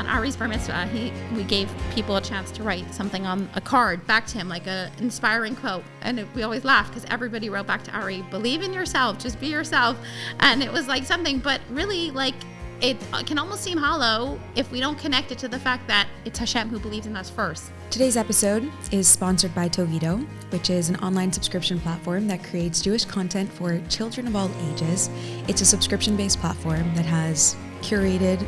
on Ari's bar mitzvah, we gave people a chance to write something on a card back to him, like a inspiring quote. And we always laughed because everybody wrote back to Ari, believe in yourself, just be yourself. And it was like something, but really like it can almost seem hollow if we don't connect it to the fact that it's Hashem who believes in us first. Today's episode is sponsored by Toveedo, which is an online subscription platform that creates Jewish content for children of all ages. It's a subscription-based platform that has curated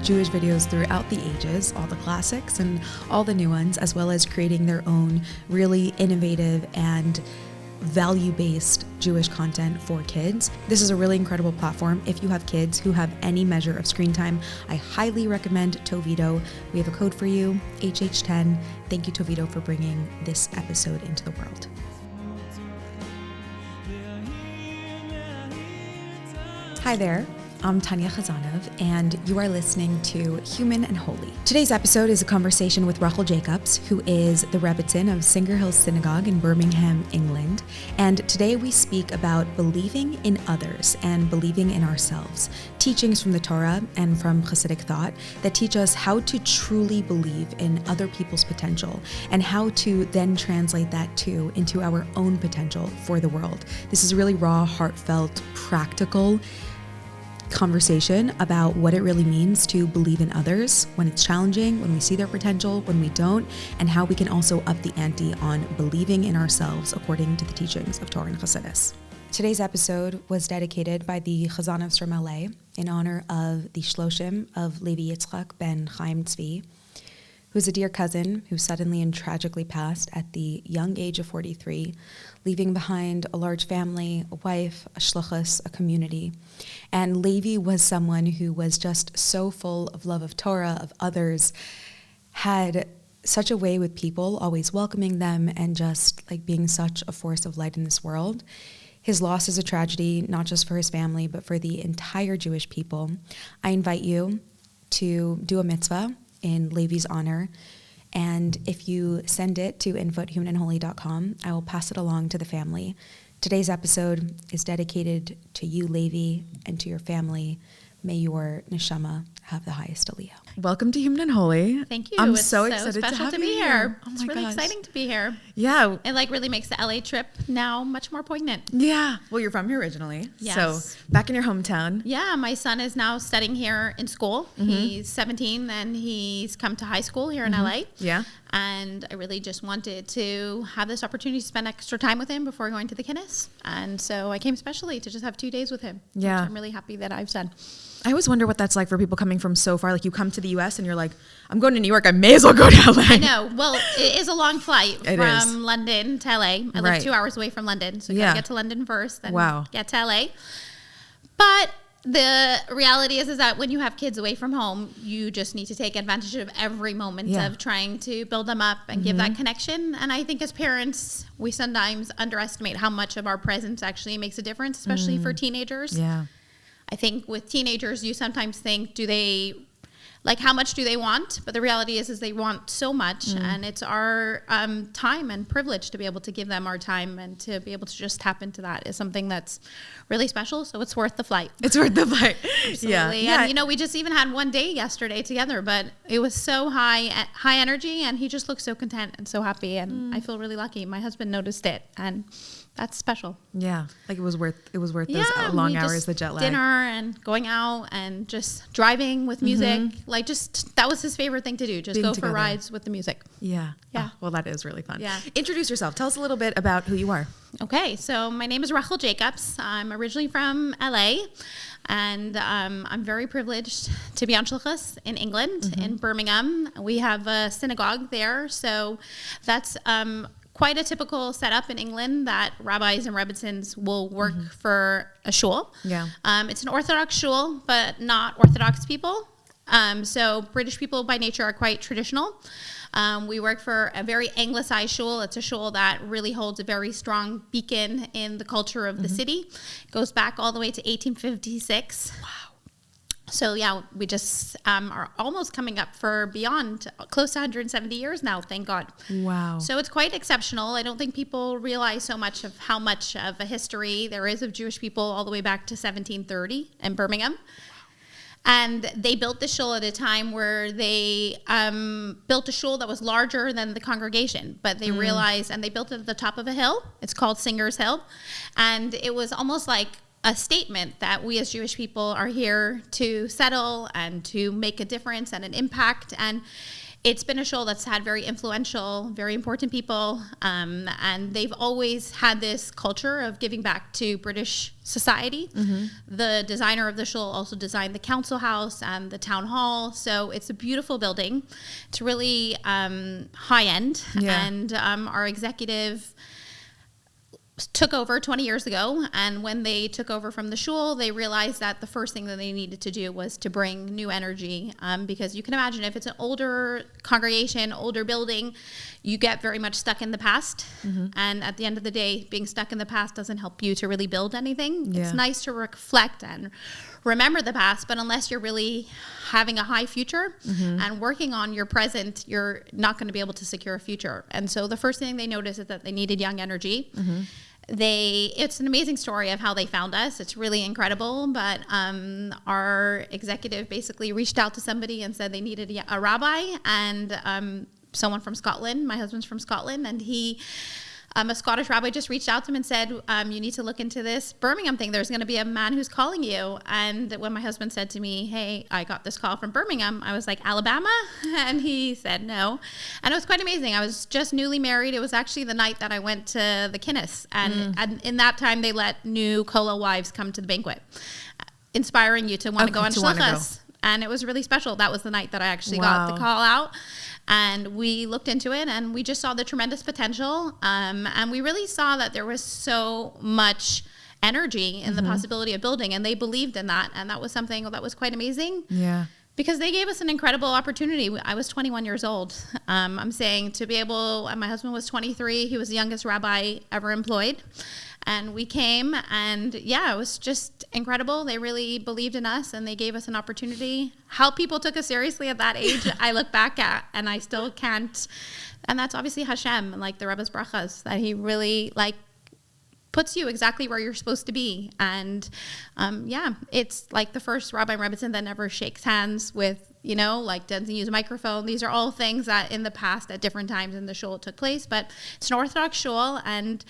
Jewish videos throughout the ages, all the classics and all the new ones, as well as creating their own really innovative and value-based Jewish content for kids. This is a really incredible platform. If you have kids who have any measure of screen time, I highly recommend Toveedo. We have a code for you, HH10. Thank you, Toveedo, for bringing this episode into the world. Hi there. I'm Tanya Chazanov, and you are listening to Human and Holy. Today's episode is a conversation with Rachel Jacobs, who is the Rebbitzin of Singer Hill Synagogue in Birmingham, England. And today we speak about believing in others and believing in ourselves, teachings from the Torah and from Hasidic thought that teach us how to truly believe in other people's potential and how to then translate that too into our own potential for the world. This is a really raw, heartfelt, practical conversation about what it really means to believe in others when it's challenging, when we see their potential, when we don't, and how we can also up the ante on believing in ourselves according to the teachings of Torah and Chassidus. Today's episode was dedicated by the Chazanovs from LA in honor of the Shloshim of Levi Yitzchok ben Chaim Tzvi, who's a dear cousin who suddenly and tragically passed at the young age of 43, leaving behind a large family, a wife, a shluchus, a community. And Levi was someone who was just so full of love of Torah, of others, had such a way with people, always welcoming them and just like being such a force of light in this world. His loss is a tragedy, not just for his family, but for the entire Jewish people. I invite you to do a mitzvah in Levi's honor. And if you send it to info@humanandholy.com, I will pass it along to the family. Today's episode is dedicated to you, Levi, and to your family. May your neshama have the highest aliyah. Welcome to Human and Holy. Thank you. I'm It's so excited to be here. Oh it's really exciting to be here. Yeah. It like really makes the LA trip now much more poignant. Yeah. Well, you're from here originally. Yes. So back in your hometown. Yeah. My son is now studying here in school. Mm-hmm. He's 17 and he's come to high school here in LA. Yeah. And I really just wanted to have this opportunity to spend extra time with him before going to the kinnis. And so I came especially to just have 2 days with him. Yeah. Which I'm really happy that I've done. I always wonder what that's like for people coming from so far. Like you come to the US and you're like, I'm going to New York. I may as well go to LA. I know. Well, it is a long flight from London to LA. I live 2 hours away from London. So you got to get to London first, then get to LA. But the reality is that when you have kids away from home, you just need to take advantage of every moment of trying to build them up and give that connection. And I think as parents, we sometimes underestimate how much of our presence actually makes a difference, especially for teenagers. Yeah. I think with teenagers, you sometimes think, how much do they want? But the reality is they want so much, and it's our time and privilege to be able to give them our time and to be able to just tap into that is something that's really special. So it's worth the flight. It's worth the flight. Absolutely. Yeah. And, we just even had one day yesterday together, but it was so high energy, and he just looked so content and so happy. And I feel really lucky. My husband noticed it, and that's special. Yeah. Like it was worth those long hours, the jet lag. Dinner and going out and just driving with music. Like that was his favorite thing to do. Just go for rides with the music. Yeah. Yeah. Oh, well, that is really fun. Yeah. Introduce yourself. Tell us a little bit about who you are. Okay. So my name is Rachel Jacobs. I'm originally from LA, and I'm very privileged to be on Shluchus in England, in Birmingham. We have a synagogue there. So that's quite a typical setup in England that rabbis and rebbitzins will work for a shul. Yeah. It's an Orthodox shul, but not Orthodox people. So British people by nature are quite traditional. We work for a very anglicized shul. It's a shul that really holds a very strong beacon in the culture of the city. It goes back all the way to 1856. Wow. So yeah, we just are almost coming up for beyond close to 170 years now, thank God. Wow. So it's quite exceptional. I don't think people realize so much of how much of a history there is of Jewish people all the way back to 1730 in Birmingham. And they built the shul at a time where they built a shul that was larger than the congregation. But they realized, and they built it at the top of a hill. It's called Singer's Hill. And it was almost like a statement that we as Jewish people are here to settle and to make a difference and an impact. And it's been a shul that's had very influential, very important people, and they've always had this culture of giving back to British society. The designer of the shul also designed the council house and the town hall, so it's a beautiful building. It's really high-end, and our executive took over 20 years ago, and when they took over from the shul, they realized that the first thing that they needed to do was to bring new energy, because you can imagine if it's an older congregation, older building, you get very much stuck in the past, and at the end of the day, being stuck in the past doesn't help you to really build anything. It's nice to reflect and remember the past, but unless you're really having a high future and working on your present, you're not going to be able to secure a future. And so the first thing they noticed is that they needed young energy. It's an amazing story of how they found us. It's really incredible, but our executive basically reached out to somebody and said they needed a rabbi, and someone from Scotland. My husband's from Scotland, and a Scottish rabbi just reached out to him and said, you need to look into this Birmingham thing. There's going to be a man who's calling you. And when my husband said to me, hey, I got this call from Birmingham, I was like, Alabama? And he said no. And it was quite amazing. I was just newly married. It was actually the night that I went to the Kinnis. And in that time, they let new Kolo wives come to the banquet, inspiring you to want to go on shluchas. And it was really special. That was the night that I actually got the call out. And we looked into it, and we just saw the tremendous potential. And we really saw that there was so much energy in the possibility of building, and they believed in that. And that was something that was quite amazing. Yeah. Because they gave us an incredible opportunity. I was 21 years old. I'm saying to be able, my husband was 23. He was the youngest rabbi ever employed. And we came, and it was just incredible. They really believed in us, and they gave us an opportunity. How people took us seriously at that age, I look back at, and I still can't. And that's obviously Hashem, like the Rebbe's brachas, that he really puts you exactly where you're supposed to be. And it's like the first rabbi in Rebbetzin that never shakes hands with, doesn't use a microphone. These are all things that in the past at different times in the shul took place, but it's an Orthodox shul, and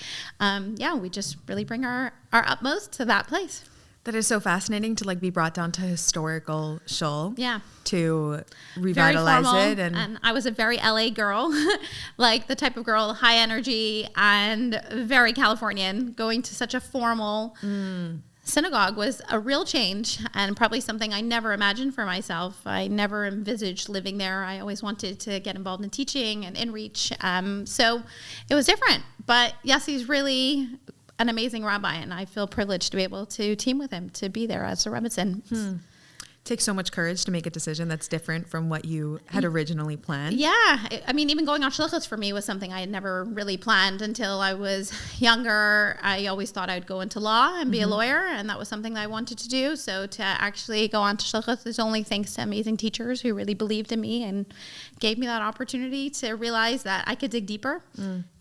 we just really bring our utmost to that place. That is so fascinating to be brought down to historical shul. Yeah. To revitalize it. And I was a very LA girl, the type of girl, high energy and very Californian. Going to such a formal synagogue was a real change, and probably something I never imagined for myself. I never envisaged living there. I always wanted to get involved in teaching and inreach. So it was different. But Yossi's really an amazing rabbi, and I feel privileged to be able to team with him, to be there as a Rebbetzin. Takes so much courage to make a decision that's different from what you had originally planned. Yeah. I mean, even going on shluchos for me was something I had never really planned until I was younger. I always thought I'd go into law and be a lawyer, and that was something that I wanted to do. So to actually go on to shluchos is only thanks to amazing teachers who really believed in me and gave me that opportunity to realize that I could dig deeper.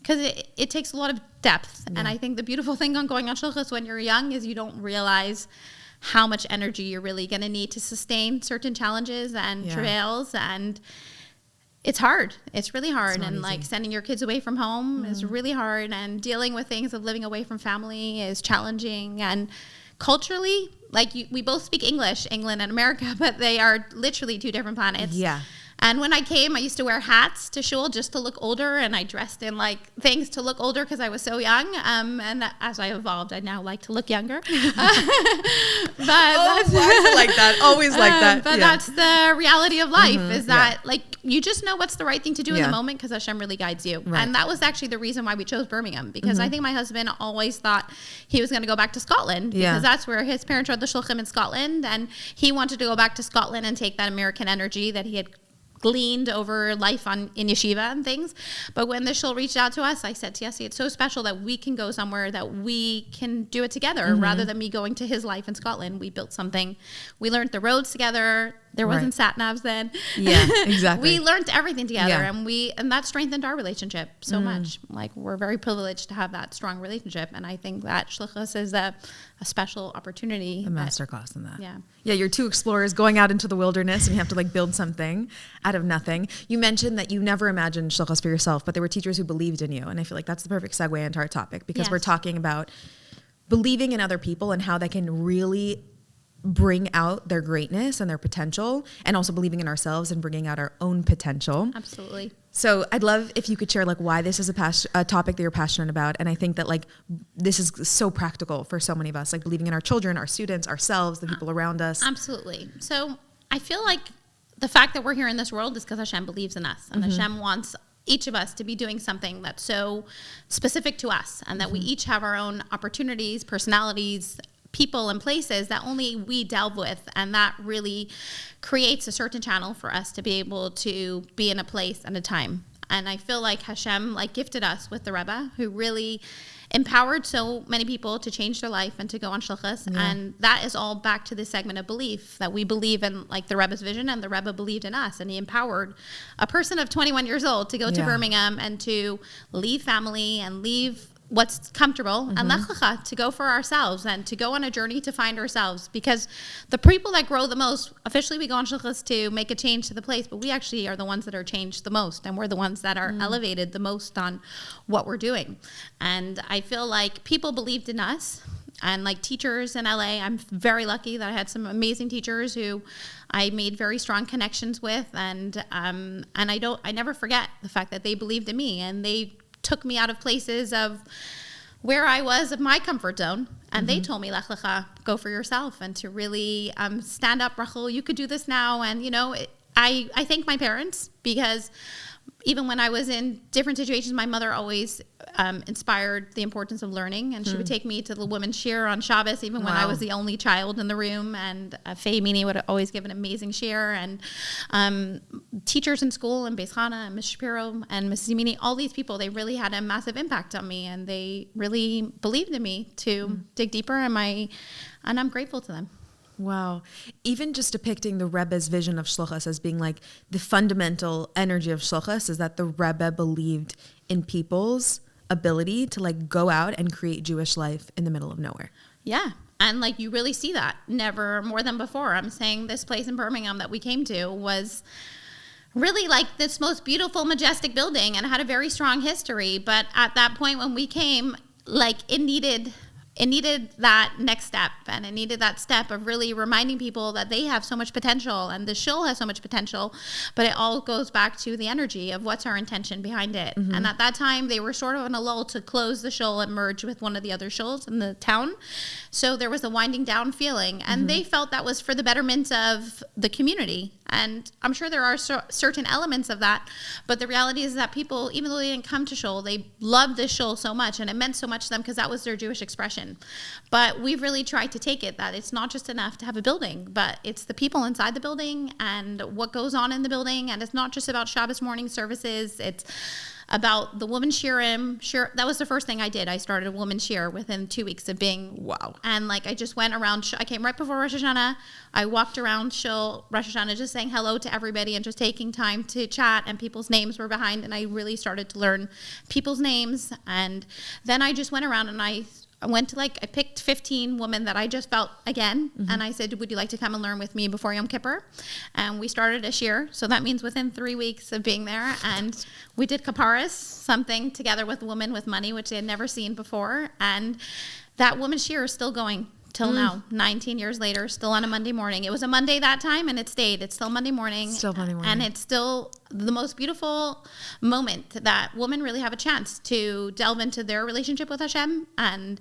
Because it takes a lot of depth. Yeah. And I think the beautiful thing on going on shluchos when you're young is you don't realize how much energy you're really going to need to sustain certain challenges and travails. And it's hard. It's really hard. And easy. Sending your kids away from home is really hard. And dealing with things of living away from family is challenging. And culturally, we both speak English, England and America, but they are literally two different planets. Yeah. And when I came, I used to wear hats to shul just to look older, and I dressed in things to look older because I was so young. And as I evolved, I now like to look younger. But that's like that. Always like that. But that's the reality of life. Is that you just know what's the right thing to do in the moment because Hashem really guides you. Right. And that was actually the reason why we chose Birmingham, because I think my husband always thought he was going to go back to Scotland because that's where his parents read the Shluchim in Scotland, and he wanted to go back to Scotland and take that American energy that he had gleaned over life in yeshiva and things. But when the shul reached out to us, I said to Yossi, it's so special that we can go somewhere that we can do it together rather than me going to his life in Scotland. We built something. We learned the roads together, There wasn't sat navs then. Yeah, exactly. We learned everything together, and that strengthened our relationship so much. Like, we're very privileged to have that strong relationship, and I think that shluchus is a special opportunity. A masterclass in that. Yeah. Yeah, you're two explorers going out into the wilderness, and you have to like build something out of nothing. You mentioned that you never imagined shluchus for yourself, but there were teachers who believed in you, and I feel like that's the perfect segue into our topic, because we're talking about believing in other people and how they can really bring out their greatness and their potential, and also believing in ourselves and bringing out our own potential. Absolutely. So I'd love if you could share like why this is a topic that you're passionate about. And I think that like this is so practical for so many of us, like believing in our children, our students, ourselves, the people around us. Absolutely. So I feel like the fact that we're here in this world is because Hashem believes in us, and Hashem wants each of us to be doing something that's so specific to us, and that we each have our own opportunities, personalities, people and places that only we delve with, and that really creates a certain channel for us to be able to be in a place and a time. And I feel like Hashem like gifted us with the Rebbe, who really empowered so many people to change their life and to go on shluchus. And that is all back to this segment of belief, that we believe in like the Rebbe's vision, and the Rebbe believed in us, and he empowered a person of 21 years old to go to Birmingham and to leave family and leave what's comfortable and lech lecha, to go for ourselves and to go on a journey to find ourselves. Because the people that grow the most, officially we go on shluchus to make a change to the place, but we actually are the ones that are changed the most, and we're the ones that are elevated the most on what we're doing. And I feel like people believed in us, and like teachers in LA, I'm very lucky that I had some amazing teachers who I made very strong connections with, and I never forget the fact that they believed in me, and they took me out of places of where I was of my comfort zone, and they told me, lech lecha, go for yourself, and to really stand up, Rachel, you could do this now. And I thank my parents, because even when I was in different situations, my mother always inspired the importance of learning, and she would take me to the women's shir on Shabbos, even when I was the only child in the room, and Faye Mini would always give an amazing shir, and teachers in school, and Beis Chana, and Miss Shapiro, and Mrs. Mini, all these people, they really had a massive impact on me, and they really believed in me to dig deeper, and I'm grateful to them. Wow. Even just depicting the Rebbe's vision of shluchus as being like the fundamental energy of shluchus is that the Rebbe believed in people's ability to like go out and create Jewish life in the middle of nowhere. Yeah. And like you really see that never more than before. I'm saying this place in Birmingham that we came to was really like this most beautiful, majestic building, and had a very strong history. But at that point when we came, like it needed that next step, and it needed that step of really reminding people that they have so much potential, and the shul has so much potential, but it all goes back to the energy of what's our intention behind it. And at that time, they were sort of in a lull to close the shul and merge with one of the other shuls in the town. So there was a winding down feeling, and they felt that was for the betterment of the community. And I'm sure there are certain elements of that, but the reality is that people, even though they didn't come to shul, they loved this shul so much, and it meant so much to them because that was their Jewish expression. But we've really tried to take it that it's not just enough to have a building, but it's the people inside the building and what goes on in the building. And it's not just about Shabbos morning services. It's about the women's shirim. That was the first thing I did. I started a women's shir within 2 weeks of being. Wow. And like I just went around. I came right before Rosh Hashanah. I walked around shul Rosh Hashanah just saying hello to everybody and just taking time to chat, and people's names were behind, and I really started to learn people's names. And then I just went around and I picked 15 women that I just felt again, and I said, would you like to come and learn with me before Yom Kippur? And we started a shir, so that means within 3 weeks of being there, and we did kaparis, something together with women with money, which they had never seen before, and that women's shir is still going till now, 19 years later, still on a Monday morning. It was a Monday that time, and it stayed. It's still Monday morning. Still Monday morning. And it's still the most beautiful moment that women really have a chance to delve into their relationship with Hashem, and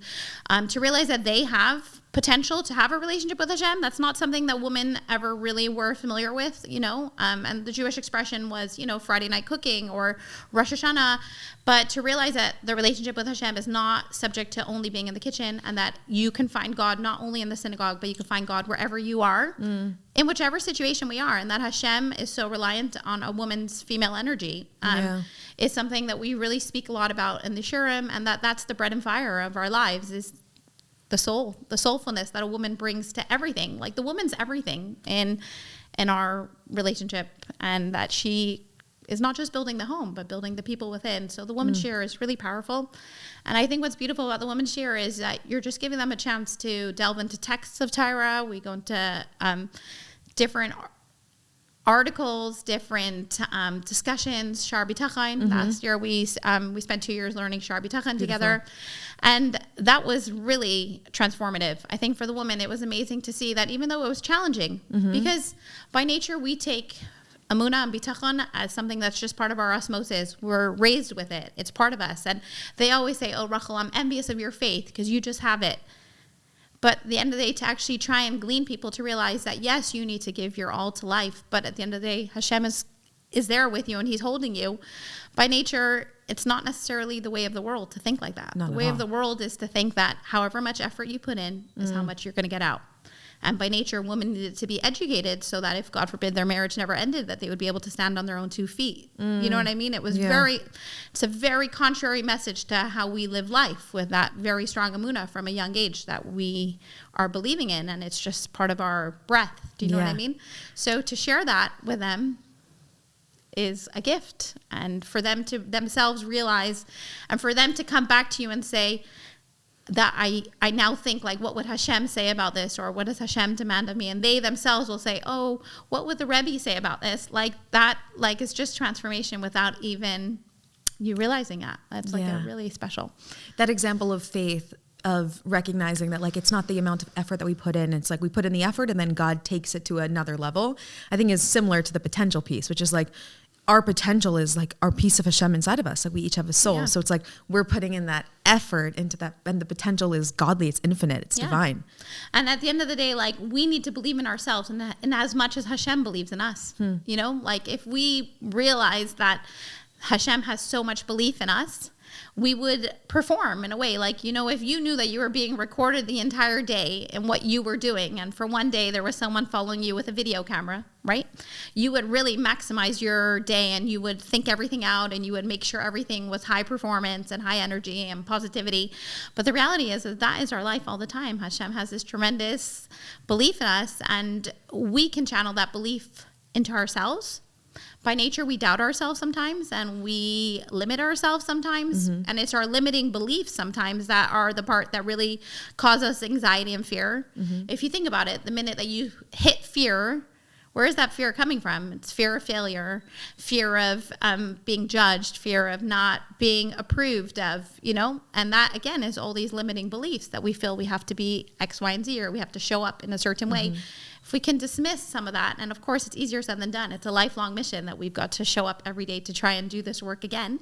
to realize that they have potential to have a relationship with Hashem. That's not something that women ever really were familiar with, and the Jewish expression was, Friday night cooking or Rosh Hashanah. But to realize that the relationship with Hashem is not subject to only being in the kitchen, and that you can find God not only in the synagogue, but you can find God wherever you are, in whichever situation we are, and that Hashem is so reliant on a woman's female energy, is something that we really speak a lot about in the Shurim, and that's the bread and fire of our lives, is the soulfulness that a woman brings to everything. Like the woman's everything in in our relationship, and that she is not just building the home, but building the people within. So the woman's share is really powerful. And I think what's beautiful about the woman's share is that you're just giving them a chance to delve into texts of Torah. We go into different articles, different discussions, Shar B'Tachon. Last year we spent 2 years learning Shar B'Tachon together. And that was really transformative. I think for the woman, it was amazing to see that even though it was challenging, because by nature we take Amunah and Bitachon as something that's just part of our osmosis. We're raised with it. It's part of us. And they always say, oh, Rachel, I'm envious of your faith because you just have it. But at the end of the day, to actually try and glean people to realize that, yes, you need to give your all to life. But at the end of the day, Hashem is there with you and he's holding you. By nature, it's not necessarily the way of the world to think like that. The way of the world is to think that however much effort you put in is how much you're going to get out. And by nature, women needed to be educated so that if, God forbid, their marriage never ended, that they would be able to stand on their own 2 feet. You know what I mean? It was it's a very contrary message to how we live life, with that very strong emunah from a young age that we are believing in. And it's just part of our breath. Do you know what I mean? So to share that with them is a gift. And for them to themselves realize, and for them to come back to you and say, that I now think, like, what would Hashem say about this, or what does Hashem demand of me? And they themselves will say, oh, what would the Rebbe say about this? Like that, like, it's just transformation without even you realizing that. That's like a really special. That example of faith, of recognizing that, like, it's not the amount of effort that we put in. It's like we put in the effort and then God takes it to another level, I think is similar to the potential piece, which is like, our potential is like our piece of Hashem inside of us. Like we each have a soul. Yeah. So it's like we're putting in that effort into that, and the potential is godly. It's infinite. It's divine. And at the end of the day, like, we need to believe in ourselves and as much as Hashem believes in us. You know, like, if we realize that Hashem has so much belief in us, we would perform in a way. Like, you know, if you knew that you were being recorded the entire day and what you were doing, and for one day there was someone following you with a video camera, right? You would really maximize your day, and you would think everything out, and you would make sure everything was high performance and high energy and positivity. But the reality is that is our life all the time. Hashem has this tremendous belief in us, and we can channel that belief into ourselves. By nature, we doubt ourselves sometimes, and we limit ourselves sometimes. And it's our limiting beliefs sometimes that are the part that really cause us anxiety and fear. If you think about it, the minute that you hit fear, where is that fear coming from? It's fear of failure, fear of being judged, fear of not being approved of, you know? And that, again, is all these limiting beliefs that we feel we have to be X, Y, and Z, or we have to show up in a certain way. If we can dismiss some of that, and of course it's easier said than done, it's a lifelong mission that we've got to show up every day to try and do this work again,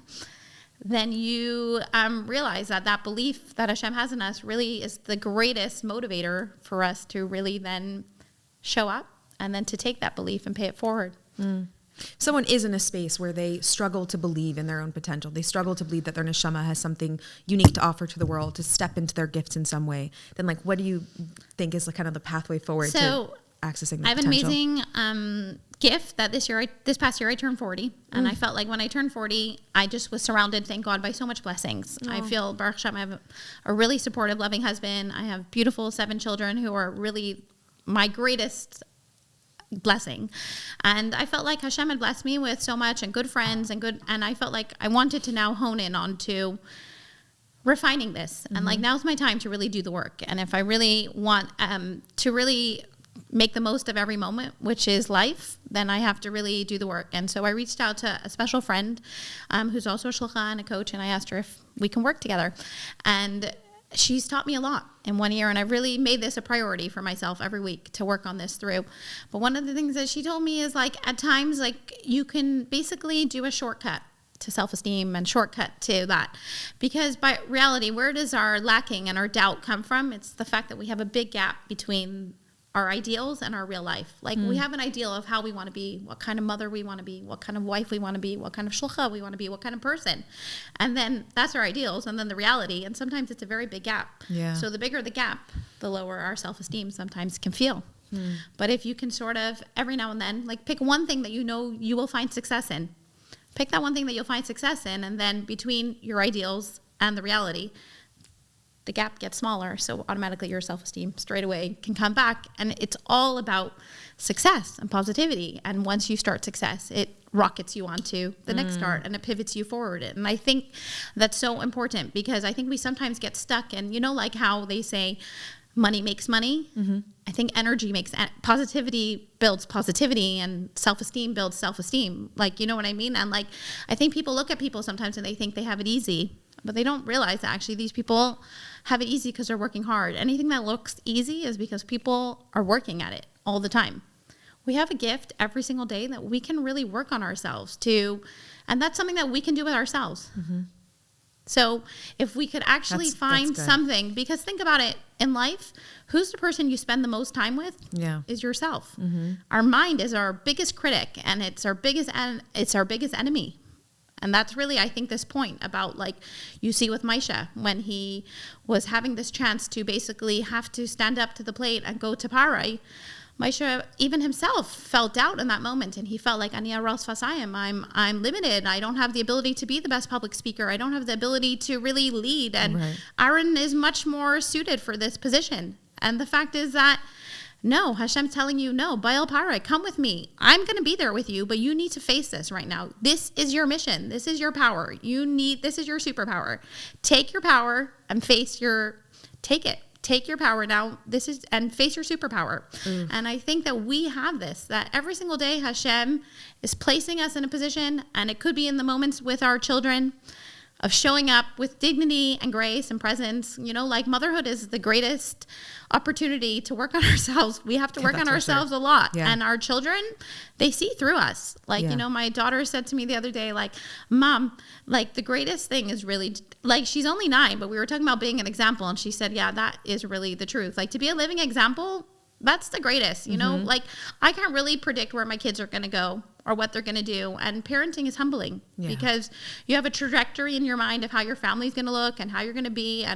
then you realize that that belief that Hashem has in us really is the greatest motivator for us to really then show up and then to take that belief and pay it forward. Someone is in a space where they struggle to believe in their own potential. They struggle to believe that their neshama has something unique to offer to the world, to step into their gifts in some way. Then, like, what do you think is kind of the pathway forward to accessing that potential? I have an amazing gift that this past year I turned 40, and I felt like when I turned 40, I just was surrounded, thank God, by so much blessings. I feel, Baruch Hashem, I have a really supportive, loving husband. I have beautiful 7 children who are really my greatest blessing. And I felt like Hashem had blessed me with so much, and good friends, and I felt like I wanted to now hone in onto refining this. And like, now's my time to really do the work. And if I really want to really make the most of every moment, which is life, then I have to really do the work. And so I reached out to a special friend who's also a shlucha and a coach, and I asked her if we can work together. And she's taught me a lot in 1 year, and I've really made this a priority for myself every week to work on this through. But one of the things that she told me is, like, at times, like, you can basically do a shortcut to self-esteem and shortcut to that. Because by reality, where does our lacking and our doubt come from? It's the fact that we have a big gap between our ideals and our real life. Like, we have an ideal of how we want to be, what kind of mother we want to be, what kind of wife we want to be, what kind of shlucha we want to be, what kind of person. And then that's our ideals, and then the reality. And sometimes it's a very big gap. So the bigger the gap, the lower our self-esteem sometimes can feel. But if you can sort of every now and then, like, pick one thing that you know you will find success in. Pick that one thing that you'll find success in, and then between your ideals and the reality, the gap gets smaller. So automatically your self-esteem straight away can come back. And it's all about success and positivity. And once you start success, it rockets you onto the next start and it pivots you forward. And I think that's so important because I think we sometimes get stuck. And you know, like how they say money makes money. I think energy makes positivity builds positivity, and self-esteem builds self-esteem. Like, you know what I mean? And like, I think people look at people sometimes and they think they have it easy, but they don't realize that actually these people have it easy because they're working hard. Anything that looks easy is because people are working at it all the time. We have a gift every single day that we can really work on ourselves too. And that's something that we can do with ourselves. So if we could actually find something, because think about it, in life, who's the person you spend the most time with? Yeah. Is yourself. Our mind is our biggest critic, and it's our biggest enemy. And that's really, I think, this point about, like, you see with Moshe, when he was having this chance to basically have to stand up to the plate and go to Parai, Moshe, even himself, felt doubt in that moment, and he felt like, Ani aros fasayim, I'm limited. I don't have the ability to be the best public speaker. I don't have the ability to really lead. And Aaron is much more suited for this position. And the fact is that, no, Hashem's telling you, no, Baal Parai, come with me. I'm going to be there with you, but you need to face this right now. This is your mission. This is your power. This is your superpower. Take your power and take it. Take your power now. And face your superpower. And I think that we have this, that every single day Hashem is placing us in a position, and it could be in the moments with our children, of showing up with dignity and grace and presence. You know, like, motherhood is the greatest opportunity to work on ourselves. We have to work on ourselves a lot. Yeah. And our children, they see through us. Like, you know, my daughter said to me the other day, like, Mom, like, the greatest thing is really, like, she's only 9, but we were talking about being an example. And she said, yeah, that is really the truth. Like, to be a living example, that's the greatest, you know, like, I can't really predict where my kids are going to go or what they're going to do. And parenting is humbling because you have a trajectory in your mind of how your family's going to look and how you're going to be.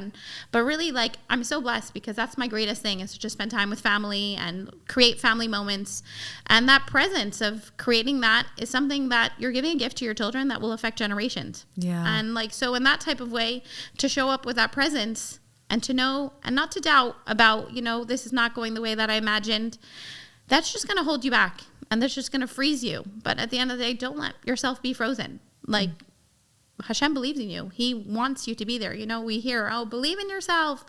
But really, like, I'm so blessed because that's my greatest thing, is to just spend time with family and create family moments. And that presence of creating that is something that you're giving a gift to your children that will affect generations. Yeah. And like, so in that type of way, to show up with that presence and to know and not to doubt about, you know, this is not going the way that I imagined, that's just going to hold you back. And that's just going to freeze you. But at the end of the day, don't let yourself be frozen. Like, Hashem believes in you. He wants you to be there. You know, we hear, oh, believe in yourself.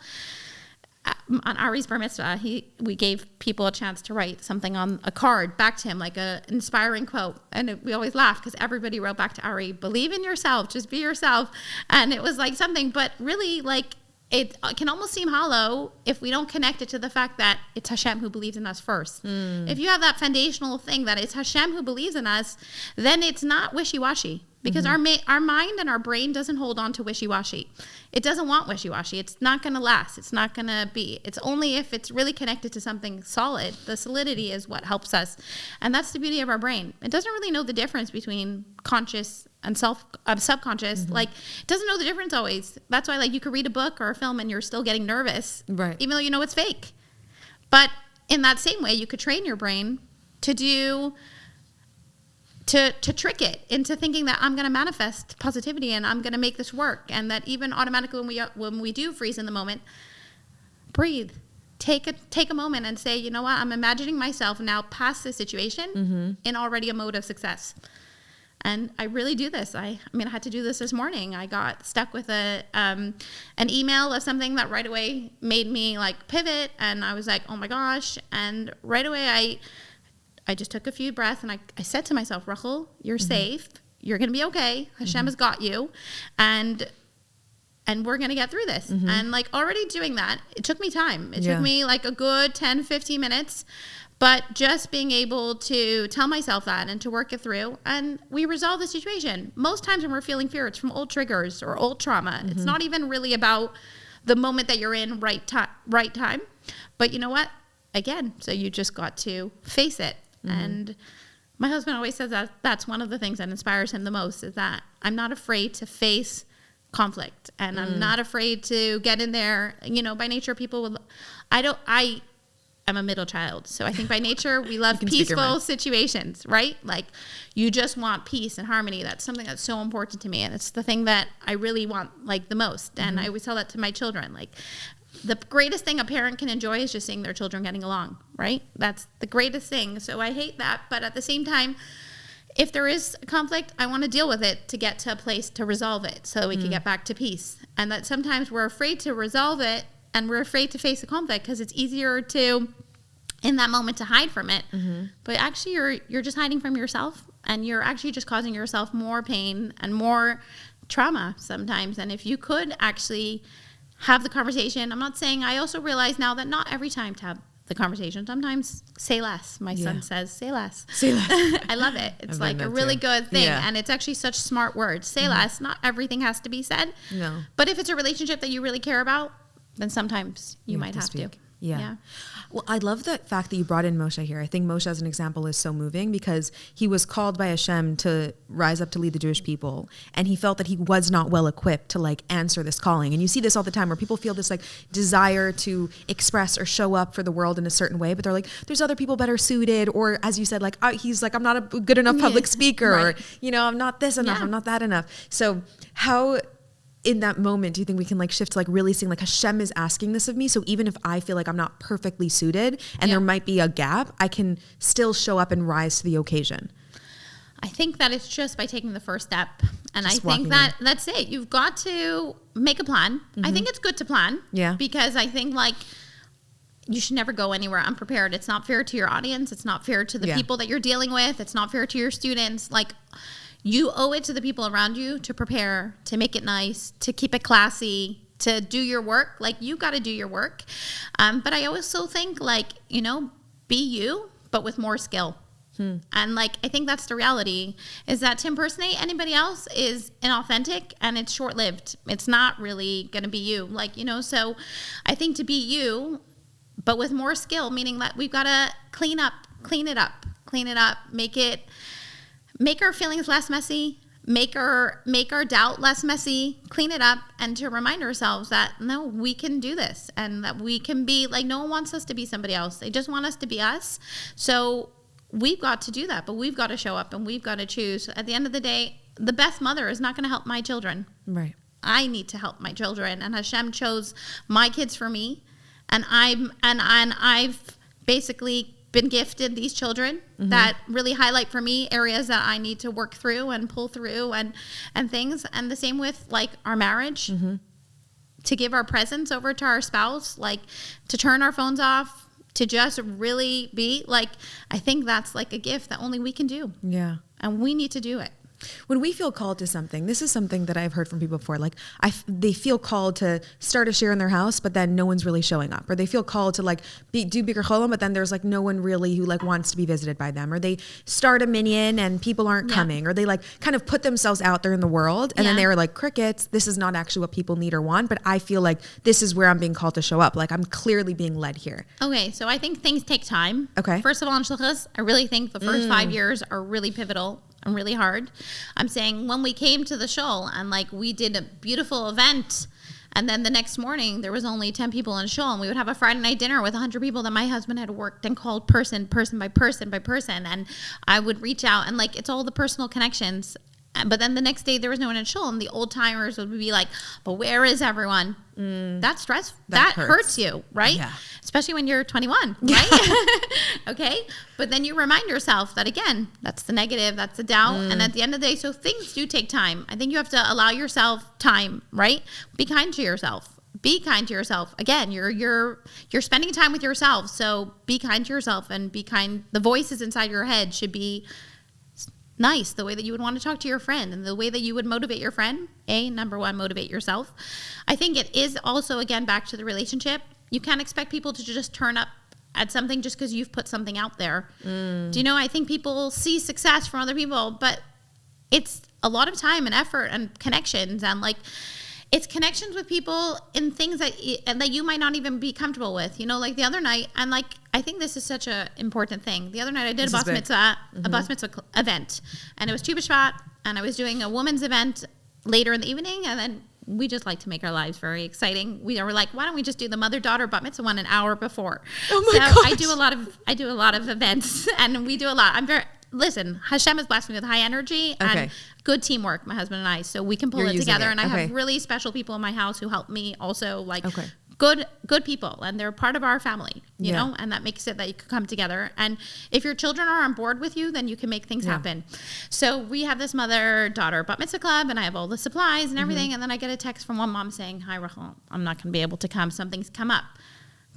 On Ari's bar mitzvah, we gave people a chance to write something on a card back to him, like an inspiring quote. And we always laugh because everybody wrote back to Ari, believe in yourself, just be yourself. And it was like something, but really, like, it can almost seem hollow if we don't connect it to the fact that it's Hashem who believes in us first. If you have that foundational thing that it's Hashem who believes in us, then it's not wishy-washy. Because our mind and our brain doesn't hold on to wishy-washy. It doesn't want wishy-washy. It's not going to last. It's not going to be. It's only if it's really connected to something solid. The solidity is what helps us. And that's the beauty of our brain. It doesn't really know the difference between conscious and subconscious. Like, it doesn't know the difference always. That's why, like, you could read a book or a film and you're still getting nervous. Right. Even though you know it's fake. But in that same way, you could train your brain to do... To trick it into thinking that I'm going to manifest positivity and I'm going to make this work, and that even automatically when we do freeze in the moment, breathe, take a moment and say, you know what, I'm imagining myself now past this situation in already a mode of success. And I really do this. I mean, I had to do this morning. I got stuck with an email of something that right away made me like pivot, and I was like, oh my gosh, and right away I just took a few breaths and I said to myself, Rachel, you're safe. You're going to be okay. Hashem has got you. And we're going to get through this. And like already doing that, it took me time. It took me like a good 10, 15 minutes. But just being able to tell myself that and to work it through. And we resolve the situation. Most times when we're feeling fear, it's from old triggers or old trauma. It's not even really about the moment that you're in right time. But you know what? Again, so you just got to face it. And my husband always says that that's one of the things that inspires him the most, is that I'm not afraid to face conflict, and I'm not afraid to get in there. You know, by nature, people will, I I'm a middle child. So I think by nature, we love peaceful situations, right? Like you just want peace and harmony. That's something that's so important to me. And it's the thing that I really want like the most. And I always tell that to my children. Like the greatest thing a parent can enjoy is just seeing their children getting along, right? That's the greatest thing. So I hate that. But at the same time, if there is a conflict, I want to deal with it to get to a place to resolve it so that we can get back to peace. And that sometimes we're afraid to resolve it and we're afraid to face the conflict because it's easier to, in that moment, to hide from it. But actually, you're just hiding from yourself, and you're actually just causing yourself more pain and more trauma sometimes. And if you could actually have the conversation, I'm not saying, I also realize now that not every time to have the conversation. Sometimes say less. My son says, say less. Say less. I love it. It's like a really good thing. And it's actually such smart words. Say less. Not everything has to be said. No. But if it's a relationship that you really care about, then sometimes you might have to. Yeah. Well, I love the fact that you brought in Moshe here. I think Moshe as an example is so moving because he was called by Hashem to rise up to lead the Jewish people. And he felt that he was not well equipped to like answer this calling. And you see this all the time where people feel this like desire to express or show up for the world in a certain way. But they're like, there's other people better suited. Or as you said, like, he's like, I'm not a good enough public speaker. Or, I'm not this enough. I'm not that enough. So how... in that moment, do you think we can like shift to like really seeing like Hashem is asking this of me? So even if I feel like I'm not perfectly suited and there might be a gap, I can still show up and rise to the occasion. I think that it's just by taking the first step. And just I think that's it. You've got to make a plan. I think it's good to plan. Yeah. Because I think like you should never go anywhere unprepared. It's not fair to your audience. It's not fair to the people that you're dealing with. It's not fair to your students. Like, you owe it to the people around you to prepare, to make it nice, to keep it classy, to do your work. Like, you got to do your work. But I also think, like, be you, but with more skill. And, like, I think that's the reality, is that to impersonate anybody else is inauthentic and it's short-lived. It's not really going to be you. Like, so I think to be you, but with more skill, meaning that we've got to clean it up, make our feelings less messy, make our doubt less messy, clean it up, and to remind ourselves that, no, we can do this, and that we can be, like, no one wants us to be somebody else. They just want us to be us. So we've got to do that, but we've got to show up, and we've got to choose. At the end of the day, the best mother is not going to help my children. Right. I need to help my children, and Hashem chose my kids for me, and I've basically been gifted these children that really highlight for me areas that I need to work through and pull through and things. And the same with like our marriage, to give our presence over to our spouse, like to turn our phones off, to just really be like, I think that's like a gift that only we can do. Yeah. And we need to do it. When we feel called to something, this is something that I've heard from people before. Like they feel called to start a share in their house, but then no one's really showing up. Or they feel called to like do Bikur Cholam, but then there's like no one really who like wants to be visited by them. Or they start a minyan and people aren't coming. Or they like kind of put themselves out there in the world, and then they're like, crickets, this is not actually what people need or want. But I feel like this is where I'm being called to show up. Like I'm clearly being led here. Okay, so I think things take time. Okay. First of all, in Shluchas, I really think the first 5 years are really pivotal and really hard. I'm saying when we came to the shul and like we did a beautiful event, and then the next morning there was only 10 people in shul, and we would have a Friday night dinner with 100 people that my husband had worked and called person by person, and I would reach out, and like it's all the personal connections. But then the next day there was no one in shul, and the old timers would be like, but where is everyone? That's stress. That hurts you, right? Yeah. Especially when you're 21, right? Okay. But then you remind yourself that, again, that's the negative, that's the doubt. And at the end of the day, so things do take time. I think you have to allow yourself time, right? Be kind to yourself. Be kind to yourself. Again, you're spending time with yourself. So be kind to yourself and be kind. The voices inside your head should be nice, the way that you would want to talk to your friend and the way that you would motivate your friend. Number one, motivate yourself. I think it is also, again, back to the relationship. You can't expect people to just turn up at something just because you've put something out there. Do you know, I think people see success from other people, but it's a lot of time and effort and connections, and like it's connections with people in things that you might not even be comfortable with. You know, like the other night, and like I think this is such an important thing. The other night I did a bas mitzvah event, and it was Tu B'Shvat, and I was doing a women's event later in the evening, and then we just like to make our lives very exciting. We were like, why don't we just do the mother-daughter bat mitzvah one an hour before? Oh my gosh. I do a lot of events, and we do a lot. Listen, Hashem has blessed me with high energy and good teamwork, my husband and I, so we can pull it together. And I have really special people in my house who help me also, like good people, and they're part of our family, you know, and that makes it that you can come together. And if your children are on board with you, then you can make things happen. So we have this mother-daughter bat mitzvah club, and I have all the supplies and everything. And then I get a text from one mom saying, hi, Rachel, I'm not going to be able to come. Something's come up.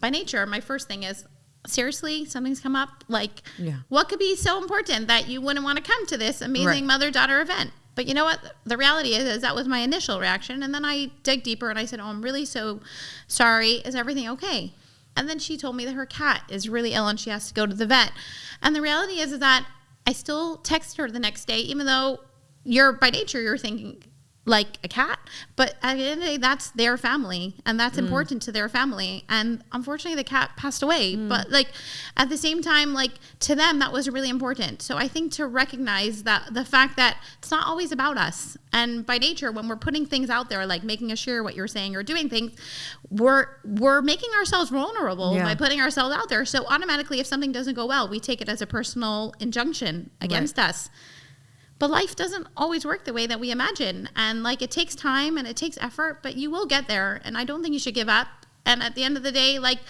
By nature, my first thing is, seriously, something's come up? Like, what could be so important that you wouldn't want to come to this amazing mother-daughter event? But you know what? The reality is that was my initial reaction. And then I dug deeper and I said, oh, I'm really so sorry. Is everything okay? And then she told me that her cat is really ill and she has to go to the vet. And the reality is that I still text her the next day, even though by nature, you're thinking like a cat. But at the end of the day, that's their family. And that's important to their family. And unfortunately, the cat passed away. But like at the same time, like to them, that was really important. So I think to recognize that the fact that it's not always about us. And by nature, when we're putting things out there, like making a share what you're saying or doing things, we're making ourselves vulnerable by putting ourselves out there. So automatically, if something doesn't go well, we take it as a personal injunction against us. But life doesn't always work the way that we imagine. And like it takes time and it takes effort, but you will get there. And I don't think you should give up. And at the end of the day, like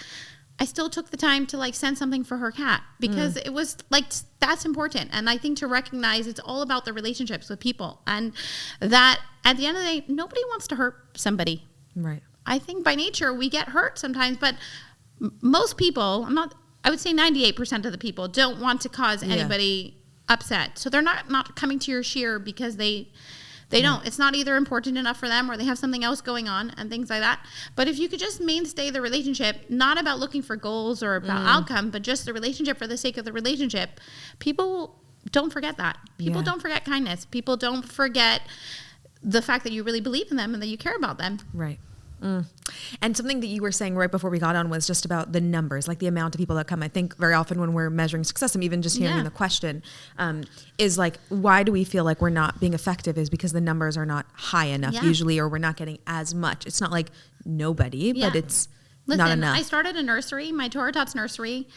I still took the time to like send something for her cat because it was like, that's important. And I think to recognize it's all about the relationships with people, and that at the end of the day, nobody wants to hurt somebody. Right. I think by nature we get hurt sometimes, but most people, I would say 98% of the people don't want to cause anybody upset. So they're not coming to your shiur because they don't. It's not either important enough for them or they have something else going on and things like that. But if you could just mainstay the relationship, not about looking for goals or about outcome, but just the relationship for the sake of the relationship, people don't forget that. People don't forget kindness. People don't forget the fact that you really believe in them and that you care about them. Right. And something that you were saying right before we got on was just about the numbers, like the amount of people that come. I think very often when we're measuring success, and even just hearing the question, is like, why do we feel like we're not being effective? Is because the numbers are not high enough usually, or we're not getting as much. It's not like nobody, but it's not enough. I started a nursery, my Torah Tots nursery.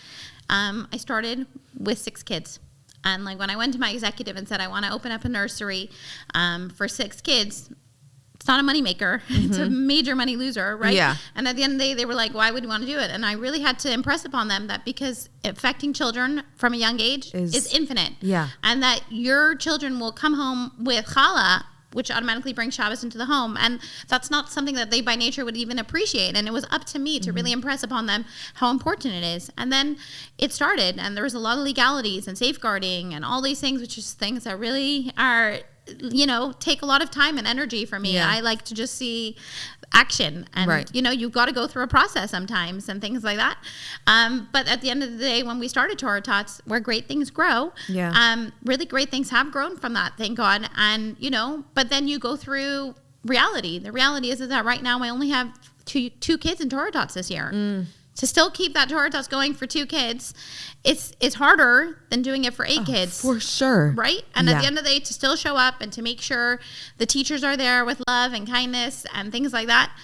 I started with 6 kids. And like when I went to my executive and said, I want to open up a nursery for 6 kids, it's not a moneymaker. It's a major money loser, right? Yeah. And at the end of the day, they were like, why would you want to do it? And I really had to impress upon them that because affecting children from a young age is infinite. Yeah. And that your children will come home with challah, which automatically brings Shabbos into the home. And that's not something that they by nature would even appreciate. And it was up to me to really impress upon them how important it is. And then it started, and there was a lot of legalities and safeguarding and all these things, which is things that really are, take a lot of time and energy for me. I like to just see action, and you've got to go through a process sometimes and things like that. But at the end of the day, when we started Torah Tots, where great things grow, really great things have grown from that, thank God. And but then you go through reality. The reality is that right now I only have two kids in Torah Tots this year. To still keep that Torah Tots going for 2 kids, it's harder than doing it for 8 kids. For sure. Right? And at the end of the day, to still show up and to make sure the teachers are there with love and kindness and things like that.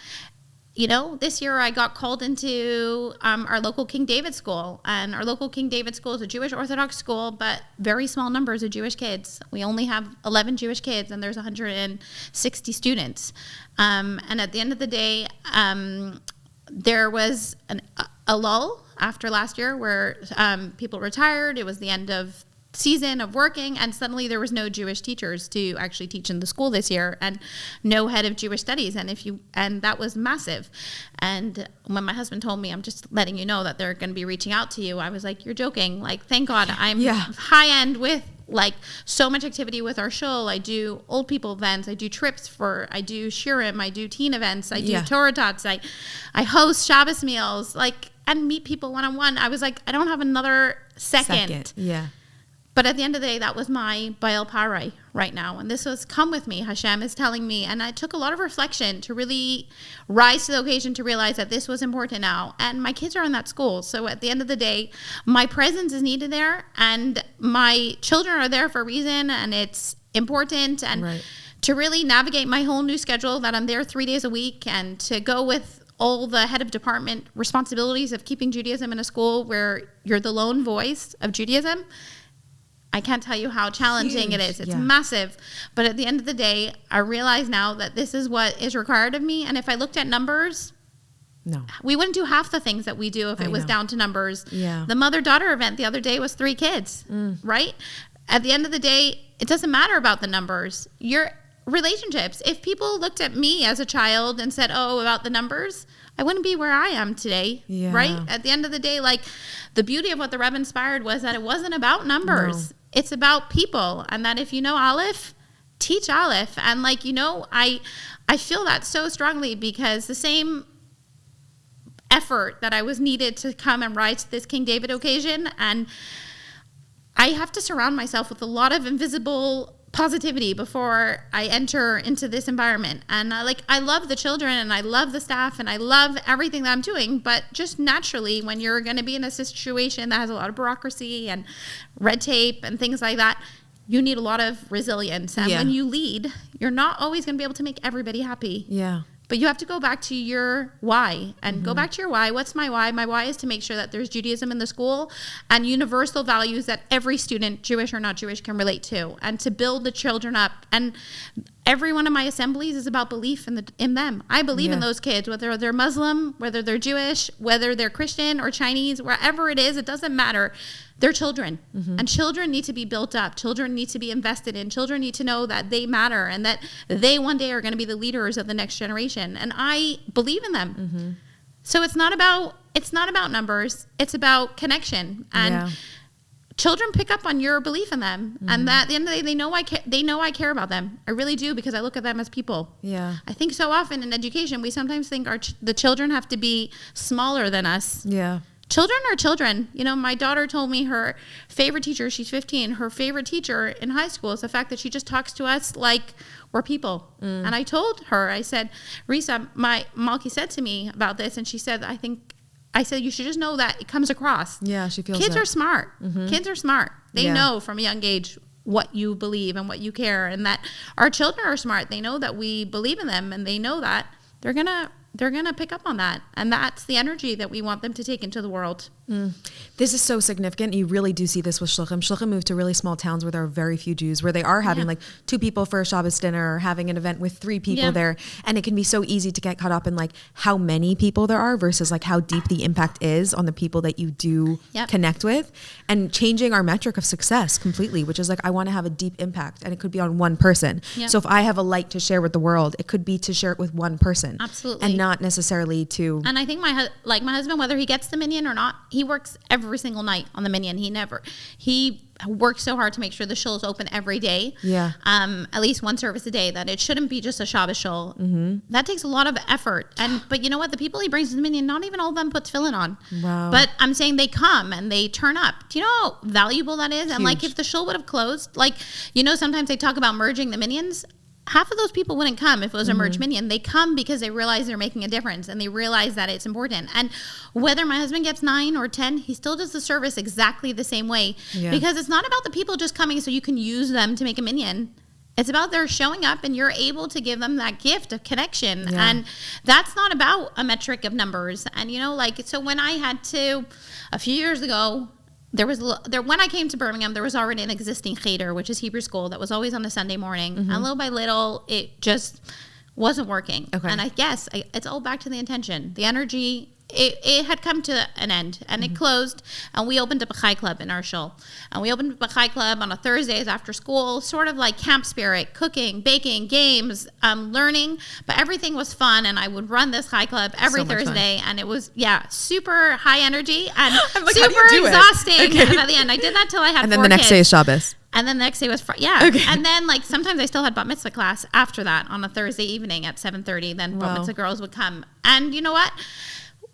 This year I got called into our local King David school. And our local King David school is a Jewish Orthodox school, but very small numbers of Jewish kids. We only have 11 Jewish kids, and there's 160 students. And at the end of the day, there was a lull after last year where people retired. It was the end of season of working, and suddenly there was no Jewish teachers to actually teach in the school this year, and no head of Jewish studies. And that was massive. And when my husband told me, I'm just letting you know that they're going to be reaching out to you, I was like, you're joking. Like, thank God I'm high end with like so much activity with our shul. I do old people events. I do trips I do shiurim. I do teen events. I do Torah Tots. I host Shabbos meals, and meet people one-on-one. I was like, I don't have another second. Yeah. But at the end of the day, that was my Baal Parai right now. And this was, come with me, Hashem is telling me. And I took a lot of reflection to really rise to the occasion to realize that this was important now. And my kids are in that school. So at the end of the day, my presence is needed there. And my children are there for a reason. And it's important. And to really navigate my whole new schedule that I'm there 3 days a week, and to go with all the head of department responsibilities of keeping Judaism in a school where you're the lone voice of Judaism, I can't tell you how challenging it is. It's massive. But at the end of the day, I realize now that this is what is required of me. And if I looked at numbers, we wouldn't do half the things that we do if it was down to numbers. Yeah. The mother-daughter event the other day was 3 kids, right? At the end of the day, it doesn't matter about the numbers. Your relationships. If people looked at me as a child and said, oh, about the numbers, I wouldn't be where I am today, right? At the end of the day, like, the beauty of what the Rebbe inspired was that it wasn't about numbers. No. It's about people. And that if you know Aleph, teach Aleph. And like, you know, I feel that so strongly, because the same effort that I was needed to come and rise to this King David occasion, and I have to surround myself with a lot of invisible positivity before I enter into this environment. And I love the children, and I love the staff, and I love everything that I'm doing, but just naturally, when you're going to be in a situation that has a lot of bureaucracy and red tape and things like that, you need a lot of resilience. And when you lead, you're not always going to be able to make everybody happy. Yeah. But you have to go back to your why, and go back to your why. What's my why? My why is to make sure that there's Judaism in the school and universal values that every student, Jewish or not Jewish, can relate to, and to build the children up. And every one of my assemblies is about belief in them. I believe in those kids, whether they're Muslim, whether they're Jewish, whether they're Christian or Chinese, wherever it is, it doesn't matter. They're children, and children need to be built up. Children need to be invested in. Children need to know that they matter, and that they one day are going to be the leaders of the next generation. And I believe in them. So it's not about numbers. It's about connection. And children pick up on your belief in them, and that at the end of the day, they know I care about them. I really do, because I look at them as people. Yeah. I think so often in education, we sometimes think the children have to be smaller than us. Yeah. Children are children. You know, my daughter told me her favorite teacher, she's 15, her favorite teacher in high school is the fact that she just talks to us like we're people. And I told her, I said, Risa, my Malki said to me about this, and she said, I said, you should just know that it comes across. Yeah, she feels Kids are smart. Kids are smart. They know from a young age what you believe and what you care, and that our children are smart. They know that we believe in them, and they know that they're gonna pick up on that, and that's the energy that we want them to take into the world. This is so significant. You really do see this with Shluchim. Shluchim moved to really small towns where there are very few Jews, where they are having like 2 people for a Shabbos dinner, or having an event with 3 people there. And it can be so easy to get caught up in like how many people there are versus like how deep the impact is on the people that you do connect with, and changing our metric of success completely, which is like, I want to have a deep impact, and it could be on one person. So if I have a light to share with the world, it could be to share it with one person. Absolutely. And not necessarily to... And I think my husband, whether he gets the minyan or not, he works every single night on the minyan. He works so hard to make sure the shul is open every day. Yeah. At least one service a day, that it shouldn't be just a Shabbos shul. That takes a lot of effort. But you know what? The people he brings to the minyan, not even all of them put tefillin on. Wow. But I'm saying they come and they turn up. Do you know how valuable that is? Huge. And like, if the shul would have closed, like, you know, sometimes they talk about merging the minyans. Half of those people wouldn't come if it was a merged minyan. They come because they realize they're making a difference, and they realize that it's important. And whether my husband gets 9 or 10, he still does the service exactly the same way, because it's not about the people just coming so you can use them to make a minyan. It's about their showing up, and you're able to give them that gift of connection. And that's not about a metric of numbers. And, you know, like, so when I had to, a few years ago, when I came to Birmingham, there was already an existing cheder, which is Hebrew school, that was always on a Sunday morning. And little by little, it just wasn't working. Okay. And I guess it's all back to the intention, the energy. It had come to an end, and it closed, and we opened up a Chai Club in our shul. And we opened up a Chai Club on a Thursdays after school, sort of like camp spirit, cooking, baking, games, learning, but everything was fun. And I would run this Chai Club every Thursday, and it was, super high energy and like, super exhausting. Okay. And at the end, I did that till I had 4 kids. And then the next day is Shabbos. And then the next day was Okay. And then like sometimes I still had bat mitzvah class after that on a Thursday evening at 7:30. Then bat mitzvah girls would come. And you know what?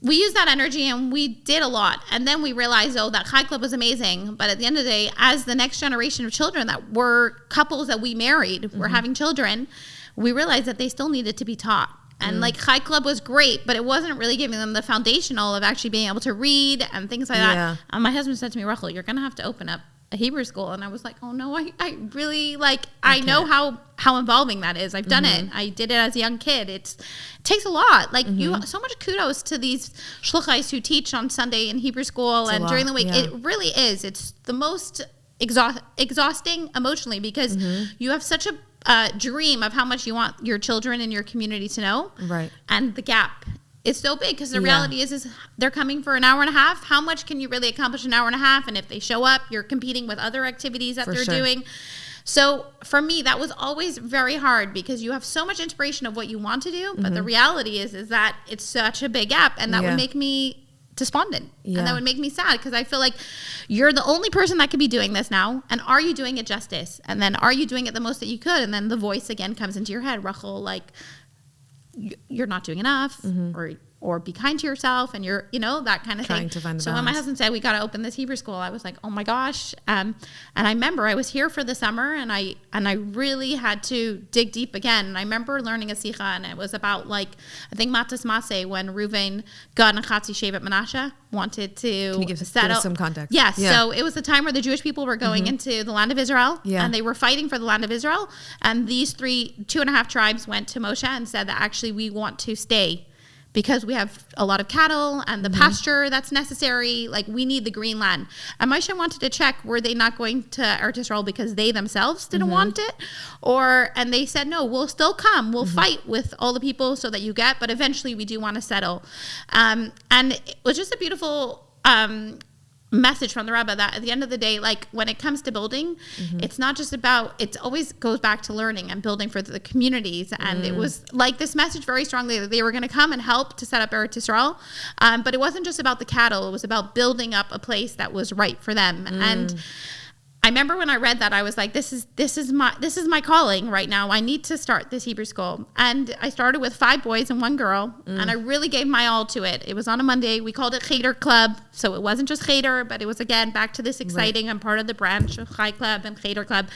We used that energy, and we did a lot. And then we realized, that Chai Club was amazing. But at the end of the day, as the next generation of children that were couples that we married, were having children, we realized that they still needed to be taught. And like Chai Club was great, but it wasn't really giving them the foundational of actually being able to read and things like that. And my husband said to me, Rachel, you're going to have to open up a Hebrew school. And I was like, oh no, I really I know how involving that is. I've done it. I did it as a young kid. It takes a lot. Like so much kudos to these shluchais who teach on Sunday in Hebrew school and during the week. Yeah. It really is. It's the most exhausting emotionally because you have such a dream of how much you want your children and your community to know. Right. And the gap is so big because the reality is they're coming for an hour and a half. How much can you really accomplish in an hour and a half? And if they show up, you're competing with other activities that they're doing. So for me, that was always very hard because you have so much inspiration of what you want to do. But the reality is that it's such a big gap. And that would make me despondent. And that would make me sad because I feel like you're the only person that could be doing this now. And are you doing it justice? And then are you doing it the most that you could? And then the voice again comes into your head, Rachel, like, you're not doing enough or be kind to yourself and you're, that kind of trying thing. To find the so balance. When my husband said we got to open this Hebrew school, I was like, oh my gosh. And I remember I was here for the summer and I really had to dig deep again. And I remember learning a sikha and it was about I think Matas Maseh when Reuven, Gad, and Chatzi Shevet Menashe wanted to Can you give settle. us some context? Yes. Yeah. So it was the time where the Jewish people were going into the land of Israel and they were fighting for the land of Israel. And these 2.5 tribes went to Moshe and said that actually we want to stay because we have a lot of cattle and the pasture that's necessary. Like we need the green land. And Moshe wanted to check, were they not going to Eretz Yisrael because they themselves didn't want it? And they said, no, we'll still come. We'll fight with all the people so that you get, but eventually we do want to settle. And it was just a beautiful message from the Rebbe that at the end of the day, like when it comes to building, it's not just about, it always goes back to learning and building for the communities. And it was like this message very strongly that they were going to come and help to set up Eretz Yisrael. But it wasn't just about the cattle. It was about building up a place that was right for them. And I remember when I read that, I was like, this is my calling right now. I need to start this Hebrew school. And I started with 5 boys and 1 girl. And I really gave my all to it. It was on a Monday. We called it Cheder Club. So it wasn't just Cheder, but it was, again, back to this exciting. I'm part of the branch of Chai Club and Cheder Club.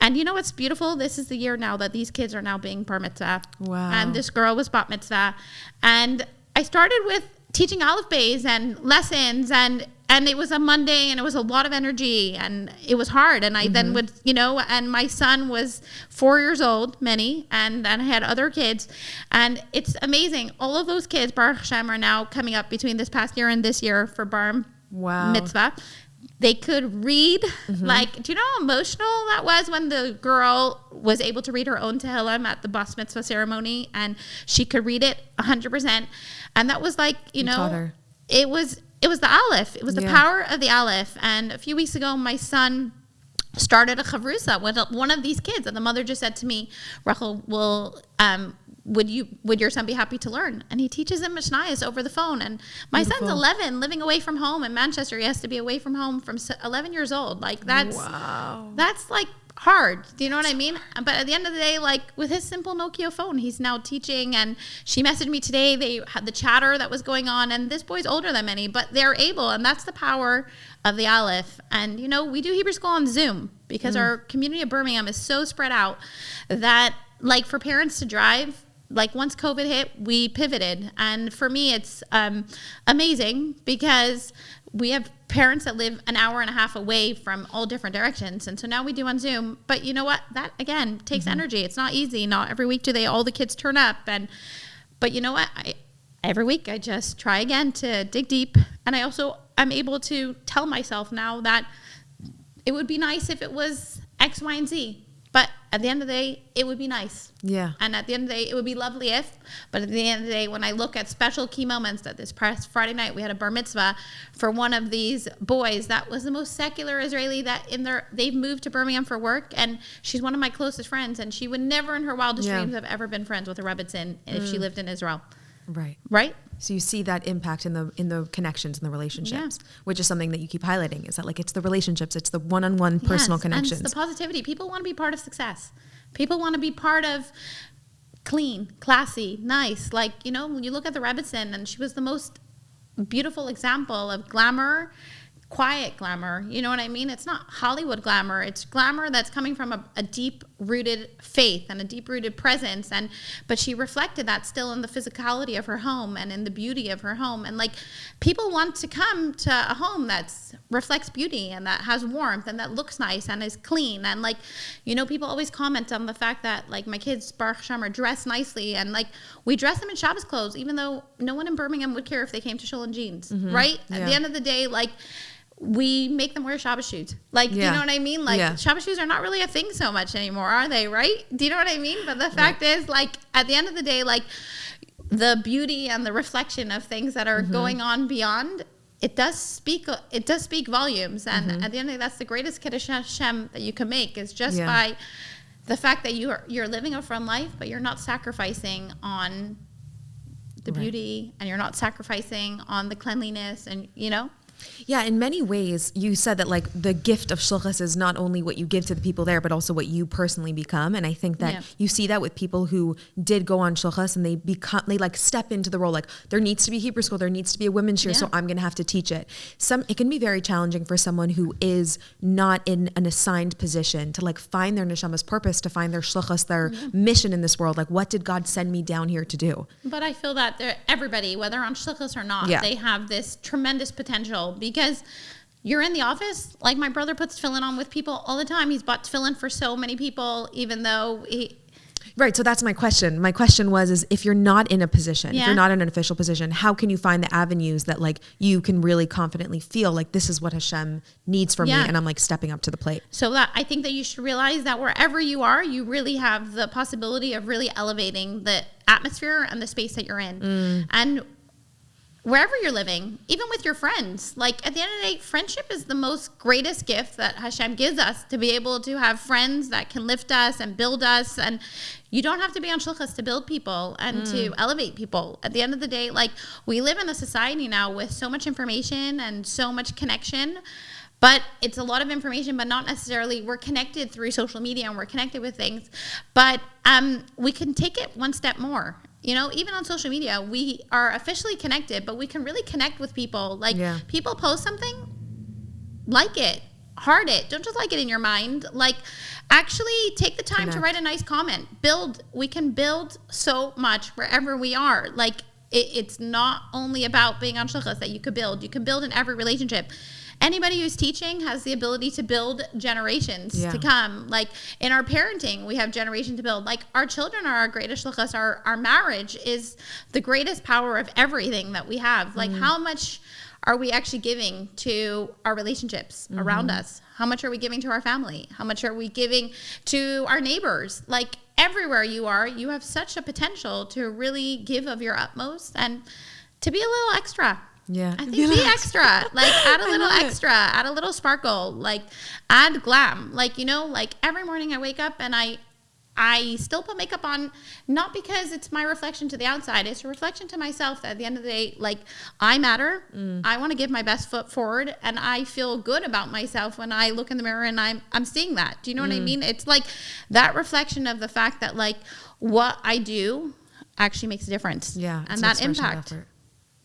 And you know what's beautiful? This is the year now that these kids are now being bar mitzvah. Wow. And this girl was bat mitzvah. And I started with teaching Aleph Beis and lessons and it was a Monday and it was a lot of energy and it was hard. And I then would, and my son was 4 years old, and then I had other kids. And it's amazing. All of those kids, Baruch Hashem, are now coming up between this past year and this year for bar mitzvah. They could read. Do you know how emotional that was when the girl was able to read her own Tehillim at the Bas Mitzvah ceremony and she could read it 100%. And that was like, taught her. It was the Aleph. It was the power of the Aleph. And a few weeks ago, my son started a chavrusa with one of these kids. And the mother just said to me, Rachel, would your son be happy to learn? And he teaches him Mishnayos over the phone. And my son's 11, living away from home in Manchester. He has to be away from home from 11 years old. Like that's like hard. Do you know what I mean? But at the end of the day, like with his simple Nokia phone, he's now teaching. And she messaged me today. They had the chatter that was going on. And this boy's older than many, but they're able. And that's the power of the Aleph. And, we do Hebrew school on Zoom because our community of Birmingham is so spread out that like for parents to drive, like once COVID hit, we pivoted. And for me, it's amazing because we have parents that live an hour and a half away from all different directions. And so now we do on Zoom. But you know what? That, again, takes energy. It's not easy. Not every week do all the kids turn up. But you know what? Every week I just try again to dig deep. And I'm able to tell myself now that it would be nice if it was X, Y, and Z. But at the end of the day, it would be nice. Yeah. And at the end of the day, it would be lovely if. But at the end of the day, when I look at special key moments that this past Friday night, we had a bar mitzvah for one of these boys that was the most secular Israeli that they've moved to Birmingham for work. And she's one of my closest friends. And she would never in her wildest dreams have ever been friends with a Rebbitzin if she lived in Israel. Right. Right? So you see that impact in the connections and the relationships, which is something that you keep highlighting. Is that like it's the relationships, it's the one-on-one personal connections. And it's the positivity. People want to be part of success. People want to be part of clean, classy, nice. Like, when you look at the Rebbitzin, and she was the most beautiful example of glamour, quiet glamour. You know what I mean? It's not Hollywood glamour. It's glamour that's coming from a deep rooted faith and a deep rooted presence, but she reflected that still in the physicality of her home and in the beauty of her home. And like, people want to come to a home that reflects beauty and that has warmth and that looks nice and is clean. And like, you know, people always comment on the fact that like my kids, Baruch Hashem, are dressed nicely, and like we dress them in Shabbos clothes, even though no one in Birmingham would care if they came to shul in jeans, right? Yeah. At the end of the day, like, we make them wear Shabbos shoes. Like, do you know what I mean? Like, Shabbos shoes are not really a thing so much anymore, are they? Right? Do you know what I mean? But the fact is, like, at the end of the day, like, the beauty and the reflection of things that are going on beyond, it does speak volumes. And at the end of the day, that's the greatest Kiddush Hashem that you can make, is just by the fact that you're living a fun life, but you're not sacrificing on the beauty, and you're not sacrificing on the cleanliness, and, you know? Yeah, in many ways, you said that like the gift of shluchus is not only what you give to the people there, but also what you personally become. And I think that you see that with people who did go on shluchus, and they like step into the role. Like, there needs to be Hebrew school, there needs to be a women's shir, so I'm going to have to teach it. It can be very challenging for someone who is not in an assigned position to like find their neshama's purpose, to find their shluchus, their mission in this world. Like, what did God send me down here to do? But I feel that everybody, whether on shluchus or not, they have this tremendous potential, because you're in the office. Like, my brother puts tefillin on with people all the time. He's bought tefillin for so many people, even though he... Right, so that's my question. My question is if you're not in a position, if you're not in an official position, how can you find the avenues that like you can really confidently feel like this is what Hashem needs from me, and I'm like stepping up to the plate? So that I think that you should realize that wherever you are, you really have the possibility of really elevating the atmosphere and the space that you're in. And wherever you're living, even with your friends, like, at the end of the day, friendship is the most greatest gift that Hashem gives us, to be able to have friends that can lift us and build us. And you don't have to be on shluchus to build people and to elevate people. At the end of the day, like, we live in a society now with so much information and so much connection, but it's a lot of information, but not necessarily, we're connected through social media and we're connected with things, but we can take it one step more. You know, even on social media, we are officially connected, but we can really connect with people. Like, people post something, like it, heart it. Don't just like it in your mind. Like, actually take the time to write a nice comment. We can build so much wherever we are. Like, it's not only about being on shluchus that you could build. You can build in every relationship. Anybody who's teaching has the ability to build generations to come. Like, in our parenting, we have generation to build. Like, our children are our greatest shluchus. Our marriage is the greatest power of everything that we have. Like, how much are we actually giving to our relationships around us? How much are we giving to our family? How much are we giving to our neighbors? Like, everywhere you are, you have such a potential to really give of your utmost and to be a little extra. Yeah. I think be extra. Like, add a little extra, add a little sparkle, like, add glam. Like, you know, like, every morning I wake up and I still put makeup on, not because it's my reflection to the outside. It's a reflection to myself that at the end of the day, like, I matter. I want to give my best foot forward, and I feel good about myself when I look in the mirror and I'm seeing that. Do you know what I mean? It's like that reflection of the fact that, like, what I do actually makes a difference. Yeah. And that impact.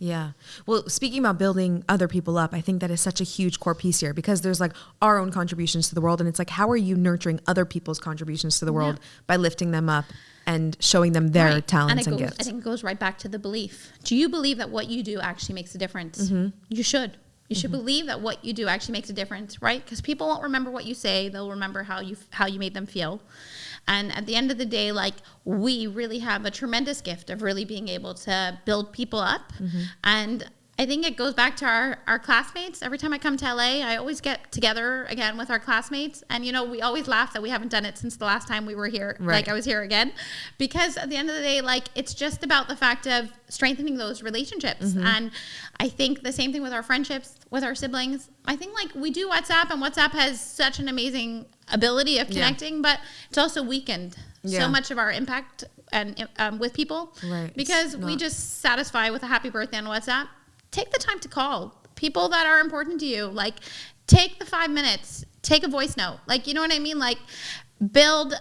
Yeah. Well, speaking about building other people up, I think that is such a huge core piece here, because there's like our own contributions to the world. And it's like, how are you nurturing other people's contributions to the world by lifting them up and showing them their talents and gifts? I think it goes right back to the belief. Do you believe that what you do actually makes a difference? You should. You should believe that what you do actually makes a difference, right? Because people won't remember what you say. They'll remember how you made them feel. And at the end of the day, like, we really have a tremendous gift of really being able to build people up. And I think it goes back to our classmates. Every time I come to LA, I always get together again with our classmates. And, you know, we always laugh that we haven't done it since the last time we were here. Right. Like, I was here again. Because at the end of the day, like, it's just about the fact of strengthening those relationships. And I think the same thing with our friendships, with our siblings. I think, like, we do WhatsApp, and WhatsApp has such an amazing ability of connecting, but it's also weakened so much of our impact and with people. Right. Because we just satisfy with a happy birthday on WhatsApp. Take the time to call people that are important to you. Like, take the 5 minutes, take a voice note. Like, you know what I mean? Like, build.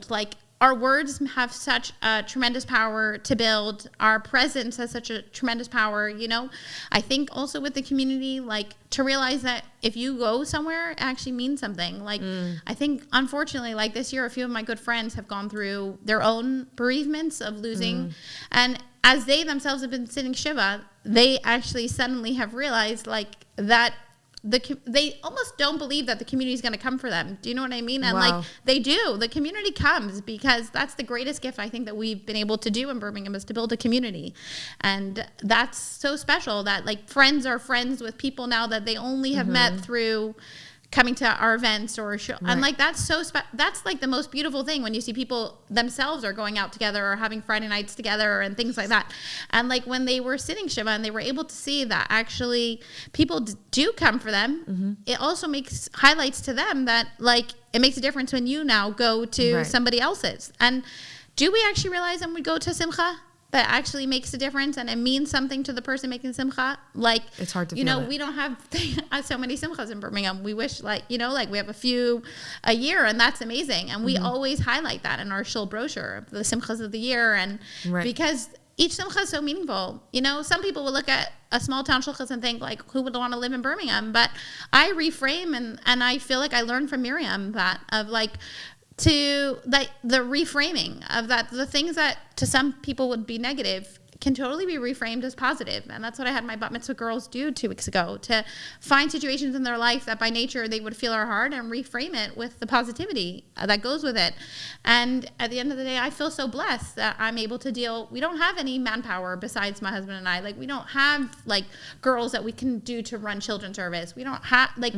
Like, our words have such a tremendous power to build. Our presence has such a tremendous power, you know. I think also with the community, like, to realize that if you go somewhere, it actually means something. Like, I think, unfortunately, like this year, a few of my good friends have gone through their own bereavements of losing. And as they themselves have been sitting Shiva, they actually suddenly have realized, like, that they almost don't believe that the community is going to come for them. Do you know what I mean? And like, they do. The community comes, because that's the greatest gift I think that we've been able to do in Birmingham, is to build a community. And that's so special that, like, friends are friends with people now that they only have met through coming to our events or show. And like, that's that's like the most beautiful thing, when you see people themselves are going out together or having Friday nights together and things like that. And like, when they were sitting Shiva and they were able to see that actually people do come for them, it also highlights to them that, like, it makes a difference when you now go to somebody else's. And do we actually realize when we go to Simcha that actually makes a difference and it means something to the person making Simcha? Like, it's hard to, you know, we don't have so many Simchas in Birmingham. We wish, like, you know, like, we have a few a year, and that's amazing. And we always highlight that in our shul brochure of the Simchas of the year. And because each Simcha is so meaningful. You know, some people will look at a small town shulchas and think, like, who would want to live in Birmingham? But I reframe, and I feel like I learned from Miriam that, of like, to like the reframing of that, the things that to some people would be negative can totally be reframed as positive. And that's what I had my bat mitzvah girls do 2 weeks ago, to find situations in their life that by nature they would feel are hard, and reframe it with the positivity that goes with it. And at the end of the day, I feel so blessed that I'm able to deal. We don't have any manpower besides my husband and I. Like, we don't have like girls that we can do to run children's service. We don't have like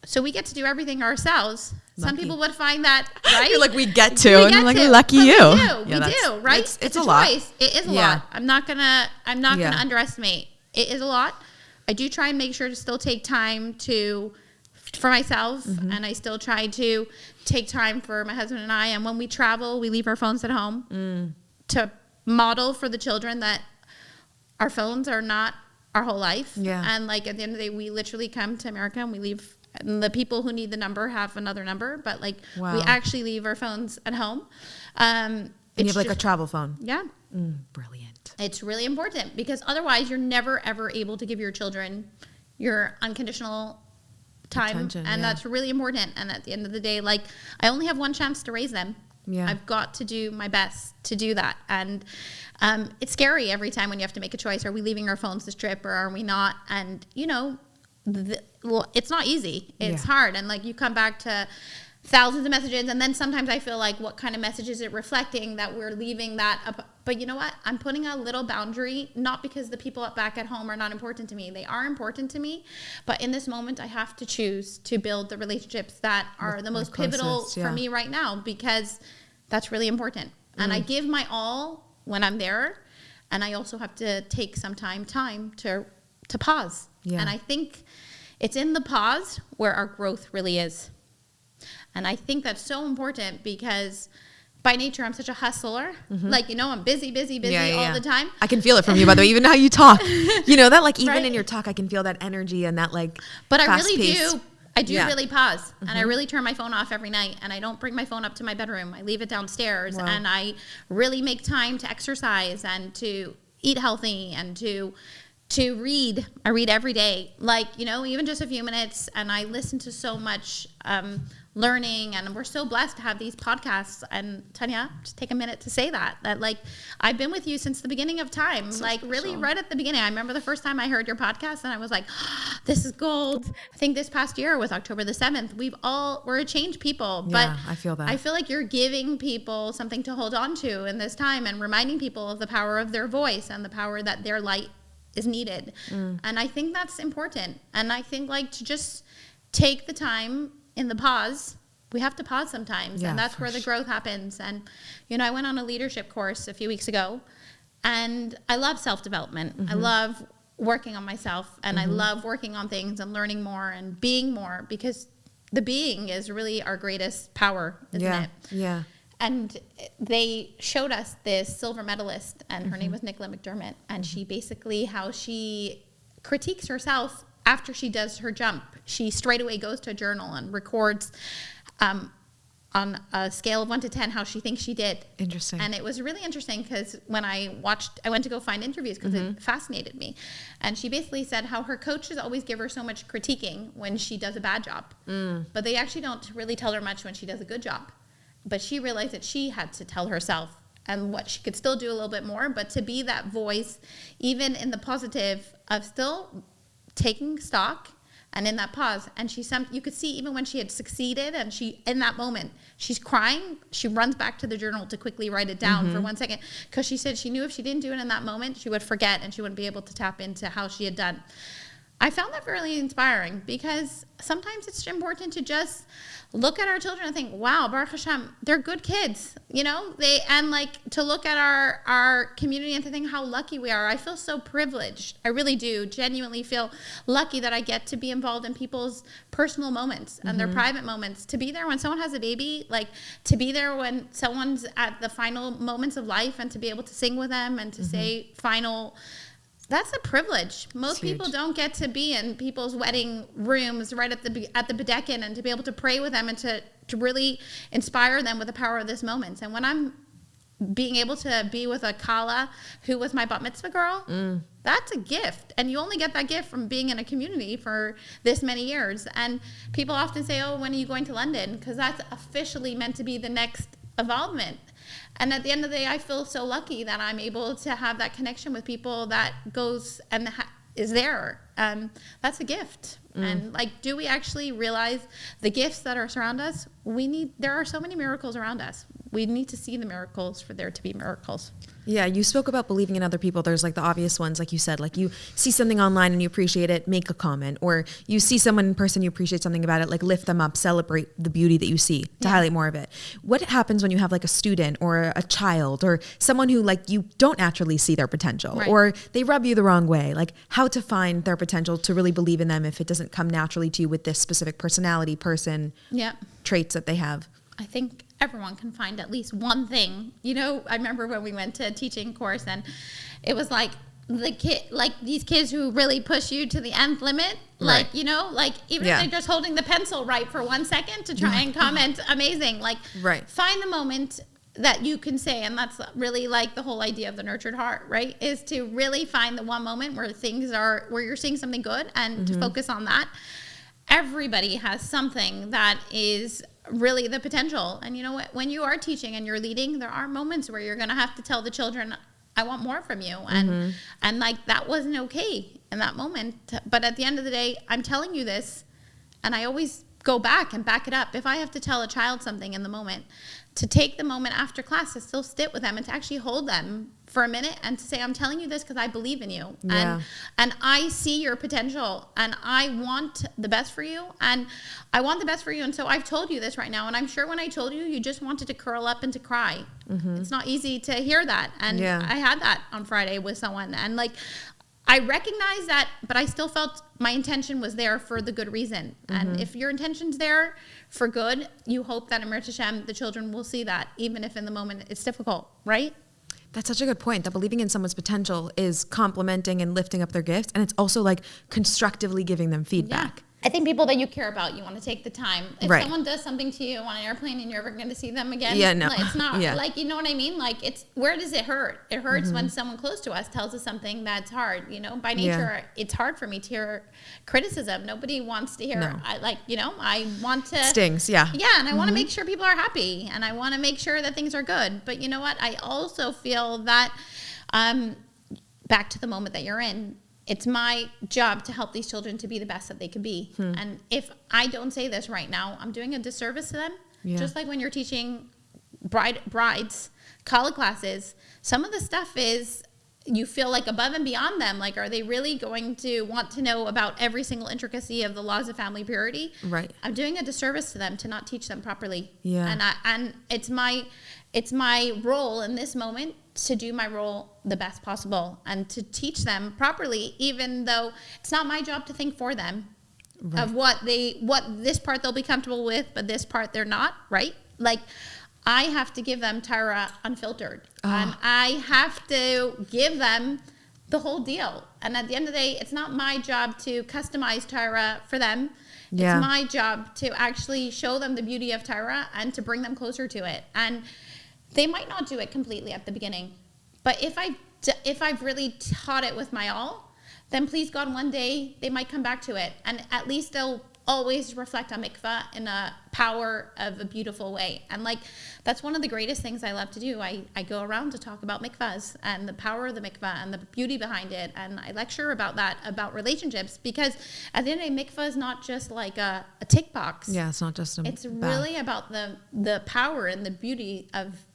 so we get to do everything ourselves. Lucky. Some people would find that, right? You're like, we get to, and I'm like, lucky you. We do, right? It's a lot. Choice. It is a lot. I'm not gonna underestimate. It is a lot. I do try and make sure to still take time for myself, and I still try to take time for my husband and I. And when we travel, we leave our phones at home to model for the children that our phones are not our whole life. Yeah. And like, at the end of the day, we literally come to America and we leave. And the people who need the number have another number, but like, we actually leave our phones at home. And you have like a travel phone. Yeah. Brilliant. It's really important, because otherwise you're never ever able to give your children your unconditional time. Attention, and that's really important. And at the end of the day, like, I only have one chance to raise them. Yeah. I've got to do my best to do that. And it's scary every time when you have to make a choice. Are we leaving our phones this trip, or are we not? And, you know, it's not easy. It's hard. And like, you come back to thousands of messages, and then sometimes I feel like, what kind of message is it reflecting that we're leaving that up? But you know what? I'm putting a little boundary, not because the people back at home are not important to me. They are important to me. But in this moment, I have to choose to build the relationships that are the most pivotal for me right now, because that's really important. And I give my all when I'm there. And I also have to take some time to pause. Yeah. And I think it's in the pause where our growth really is. And I think that's so important, because by nature, I'm such a hustler. Like, you know, I'm busy all the time. I can feel it from you, by the way, even how you talk. You know, that like, even in your talk, I can feel that energy and that like, but I really do. I do really pause, and I really turn my phone off every night, and I don't bring my phone up to my bedroom. I leave it downstairs, and I really make time to exercise and to eat healthy and to read. I read every day, like, you know, even just a few minutes, and I listen to so much learning, and we're so blessed to have these podcasts. And Tanya, just take a minute to say that like, I've been with you since the beginning of time, so like special. Really right at the beginning. I remember the first time I heard your podcast, and I was like, oh, this is gold. I think this past year with October the 7th, we're a changed people, but I feel that. I feel like you're giving people something to hold on to in this time, and reminding people of the power of their voice and the power that their light is needed. And I think that's important. And I think, like, to just take the time in the pause. We have to pause sometimes, and that's where the growth happens. And, you know, I went on a leadership course a few weeks ago, and I love self-development. I love working on myself, and I love working on things and learning more and being more, because the being is really our greatest power, isn't it? Yeah. And they showed us this silver medalist, and her name was Nicola McDermott, and she basically, how she critiques herself after she does her jump. She straight away goes to a journal and records on a scale of 1 to 10 how she thinks she did. Interesting. And it was really interesting because when I went to go find interviews because it fascinated me. And she basically said how her coaches always give her so much critiquing when she does a bad job. But they actually don't really tell her much when she does a good job. But she realized that she had to tell herself and what she could still do a little bit more, but to be that voice, even in the positive of still taking stock and in that pause. And you could see even when she had succeeded and in that moment, she's crying, she runs back to the journal to quickly write it down for 1 second. Because she said she knew if she didn't do it in that moment, she would forget and she wouldn't be able to tap into how she had done. I found that really inspiring because sometimes it's important to just look at our children and think, wow, Baruch Hashem, they're good kids, and like to look at our community and to think how lucky we are. I feel so privileged. I really do genuinely feel lucky that I get to be involved in people's personal moments and their private moments, to be there when someone has a baby, like to be there when someone's at the final moments of life and to be able to sing with them and to say final. That's a privilege. Most people don't get to be in people's wedding rooms right at the Bedekin and to be able to pray with them and to really inspire them with the power of this moment. And when I'm being able to be with a Kala who was my bat mitzvah girl, that's a gift. And you only get that gift from being in a community for this many years. And people often say, oh, when are you going to London? Because that's officially meant to be the next involvement. And at the end of the day, I feel so lucky that I'm able to have that connection with people that goes and is there. That's a gift. And like, do we actually realize the gifts that are surround us? There are so many miracles around us. We need to see the miracles for there to be miracles. Yeah, you spoke about believing in other people. There's like the obvious ones, like you said, like you see something online and you appreciate it, make a comment. Or you see someone in person, you appreciate something about it, like lift them up, celebrate the beauty that you see to highlight more of it. What happens when you have like a student or a child or someone who like you don't naturally see their potential or they rub you the wrong way? Like how to find their potential to really believe in them if it doesn't come naturally to you with this specific personality, traits that they have? I think everyone can find at least one thing. I remember when we went to a teaching course and it was like these kids who really push you to the nth limit. Like, like even if they're just holding the pencil right for 1 second to try and comment, amazing. Like find the moment that you can say, and that's really like the whole idea of the nurtured heart, right? Is to really find the one moment where where you're seeing something good and to focus on that. Everybody has something that is really the potential. And you know what? When you are teaching and you're leading, there are moments where you're going to have to tell the children, I want more from you. And like that wasn't okay in that moment. But at the end of the day, I'm telling you this, and I always go back and back it up. If I have to tell a child something in the moment, to take the moment after class to still sit with them and to actually hold them for a minute and to say, I'm telling you this because I believe in you. And I see your potential and I want the best for you. And I want the best for you. And so I've told you this right now. And I'm sure when I told you, you just wanted to curl up and to cry. It's not easy to hear that. And I had that on Friday with someone. And like, I recognize that, but I still felt my intention was there for the good reason. And if your intention's there for good, you hope that in Mir Hashem, the children will see that, even if in the moment it's difficult, right? That's such a good point, that believing in someone's potential is complimenting and lifting up their gifts. And it's also like constructively giving them feedback. Yeah. I think people that you care about, you want to take the time. If someone does something to you on an airplane and you're ever going to see them again, it's not like, you know what I mean? Like where does it hurt? It hurts when someone close to us tells us something that's hard, by nature, it's hard for me to hear criticism. Nobody wants to hear, I want to. Stings, Yeah, and I want to make sure people are happy and I want to make sure that things are good. But you know what? I also feel that, back to the moment that you're in, it's my job to help these children to be the best that they can be. And if I don't say this right now, I'm doing a disservice to them. Just like when you're teaching brides, college classes, some of the stuff is you feel like above and beyond them. Like, are they really going to want to know about every single intricacy of the laws of family purity? Right. I'm doing a disservice to them to not teach them properly. Yeah. And it's my role in this moment to do my role the best possible and to teach them properly, even though it's not my job to think for them of what this part they'll be comfortable with, but this part they're not, right? Like, I have to give them Torah unfiltered. And I have to give them the whole deal. And at the end of the day, it's not my job to customize Torah for them. Yeah. It's my job to actually show them the beauty of Torah and to bring them closer to it. And they might not do it completely at the beginning, but if I've really taught it with my all, then please God, one day they might come back to it, and at least they'll always reflect on mikvah in a power of a beautiful way. And like, that's one of the greatest things I love to do. I go around to talk about mikvahs and the power of the mikvah and the beauty behind it, and I lecture about that, about relationships, because at the end of the day, mikvah is not just like a tick box. Yeah, it's not just it's really about the power and the beauty of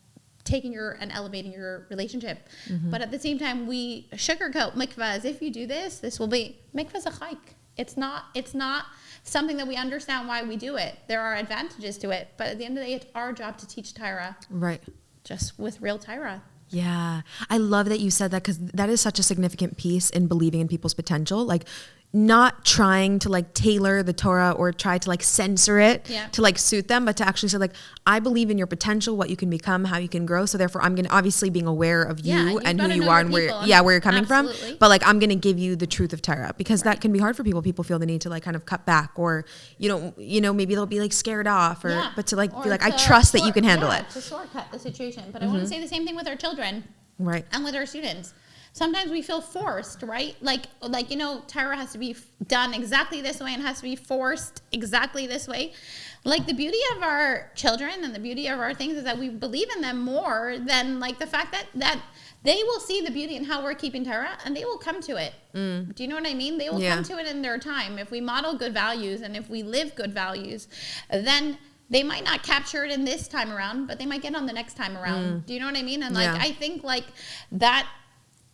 taking and elevating your relationship. Mm-hmm. But at the same time, we sugarcoat mikvah as if you do this will be, mikvah's a hike. It's not something that we understand why we do it. There are advantages to it, but at the end of the day, it's our job to teach Torah. Right. Just with real Torah. Yeah. I love that you said that, because that is such a significant piece in believing in people's potential. Like, not trying to like tailor the Torah or try to like censor it to like suit them, but to actually say like, I believe in your potential, what you can become, how you can grow. So therefore I'm going to, obviously being aware of you and who you are and where you're coming from. But like, I'm going to give you the truth of Torah, because that can be hard for people. People feel the need to like kind of cut back, or, maybe they'll be like scared off but to like be like, I trust that you can handle it. To shortcut the situation. But I want to say the same thing with our children. Right. And with our students. Sometimes we feel forced, right? Like Torah has to be done exactly this way and has to be forced exactly this way. Like, the beauty of our children and the beauty of our things is that we believe in them more than like the fact that they will see the beauty in how we're keeping Torah, and they will come to it. Do you know what I mean? They will come to it in their time. If we model good values and if we live good values, then they might not capture it in this time around, but they might get on the next time around. Do you know what I mean? And like, I think like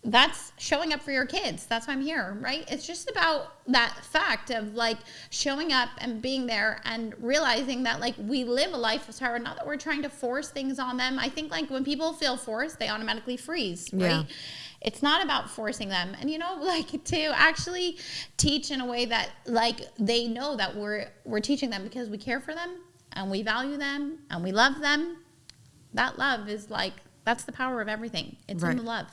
that's showing up for your kids. That's why I'm here, right? It's just about that fact of like showing up and being there and realizing that like we live a life of Torah, not that we're trying to force things on them. I think like when people feel forced, they automatically freeze, right? Yeah. It's not about forcing them. And like to actually teach in a way that like they know that we're teaching them because we care for them and we value them and we love them. That love is like, that's the power of everything. It's in the love.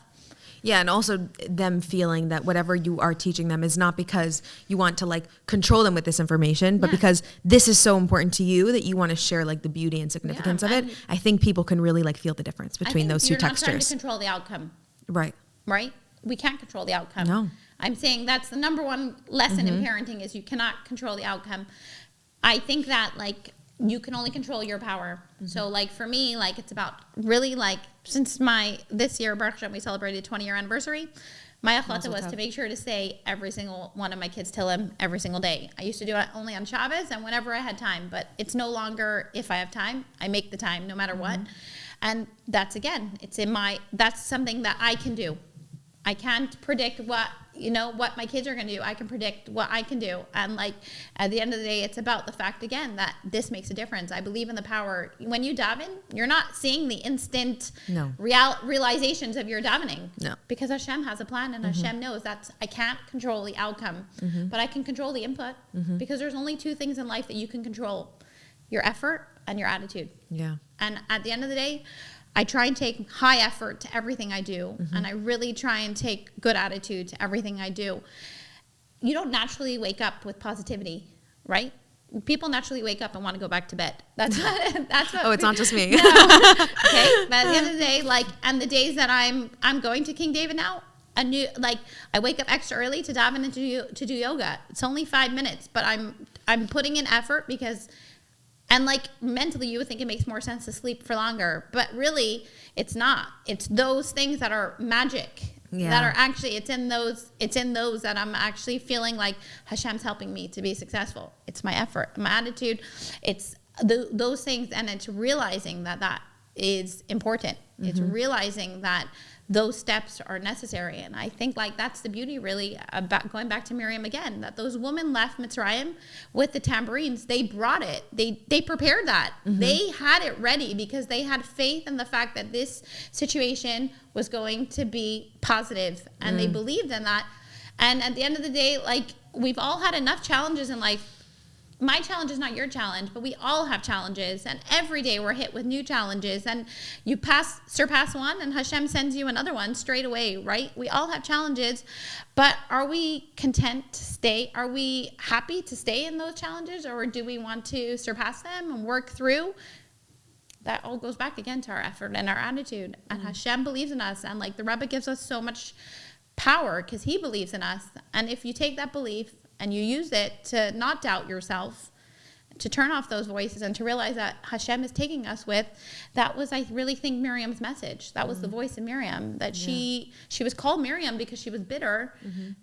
Yeah, and also them feeling that whatever you are teaching them is not because you want to like control them with this information, but because this is so important to you that you want to share like the beauty and significance of it. I think people can really like feel the difference between those two textures. You're not trying to control the outcome. Right. Right? We can't control the outcome. No. I'm saying that's the number one lesson in parenting is you cannot control the outcome. I think that like you can only control your power. So like for me, like it's about really like since this year, Baruch Hashem, we celebrated 20-year anniversary. My achlata was to make sure to say every single one of my kids Tehillim every single day. I used to do it only on Shabbos and whenever I had time, but it's no longer if I have time, I make the time no matter what. And that's that's something that I can do. I can't predict what my kids are going to do. I can predict what I can do. And like at the end of the day, it's about the fact again that this makes a difference. I believe in the power. When you daven, you're not seeing the instant realizations of your davening. No. Because Hashem has a plan and Hashem knows that I can't control the outcome, but I can control the input because there's only two things in life that you can control: your effort and your attitude. Yeah. And at the end of the day, I try and take high effort to everything I do, and I really try and take good attitude to everything I do. You don't naturally wake up with positivity, right? People naturally wake up and want to go back to bed. That's what. Oh, it's not just me. No. Okay, but at the end of the day, like, and the days that I'm going to King David now, I wake up extra early to daven and to do yoga. It's only 5 minutes, but I'm putting in effort because. And like mentally you would think it makes more sense to sleep for longer, but really it's not. It's those things that are magic that are actually, it's in those that I'm actually feeling like Hashem's helping me to be successful. It's my effort, my attitude. It's those things. And it's realizing that is important. It's realizing that those steps are necessary. And I think like that's the beauty really about going back to Miriam again, that those women left Mitzrayim with the tambourines. They brought it. They prepared that. They had it ready because they had faith in the fact that this situation was going to be positive and they believed in that. And at the end of the day, like we've all had enough challenges in life my challenge is not your challenge, but we all have challenges, and every day we're hit with new challenges, and you surpass one and Hashem sends you another one straight away, right? We all have challenges, but are we content to stay? Are we happy to stay in those challenges, or do we want to surpass them and work through? That all goes back again to our effort and our attitude, and Hashem believes in us, and like the Rebbe gives us so much power because he believes in us, and if you take that belief and you use it to not doubt yourself, to turn off those voices and to realize that Hashem is taking us with, that was, I really think, Miriam's message. That was the voice of Miriam, that she was called Miriam because she was bitter,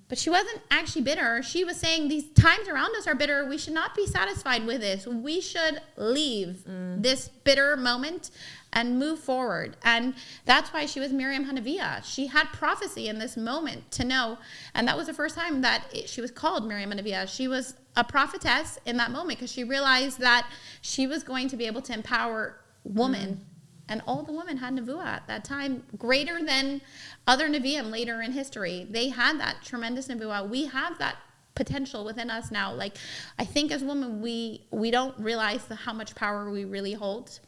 but she wasn't actually bitter. She was saying these times around us are bitter. We should not be satisfied with this. We should leave this bitter moment and move forward. And that's why she was Miriam Hanaviyah. She had prophecy in this moment to know. And that was the first time that she was called Miriam Hanaviyah. She was a prophetess in that moment because she realized that she was going to be able to empower women. And all the women had Nevuah at that time, greater than other Nevi'im later in history. They had that tremendous Nevuah. We have that potential within us now. Like, I think as women, we don't realize how much power we really hold.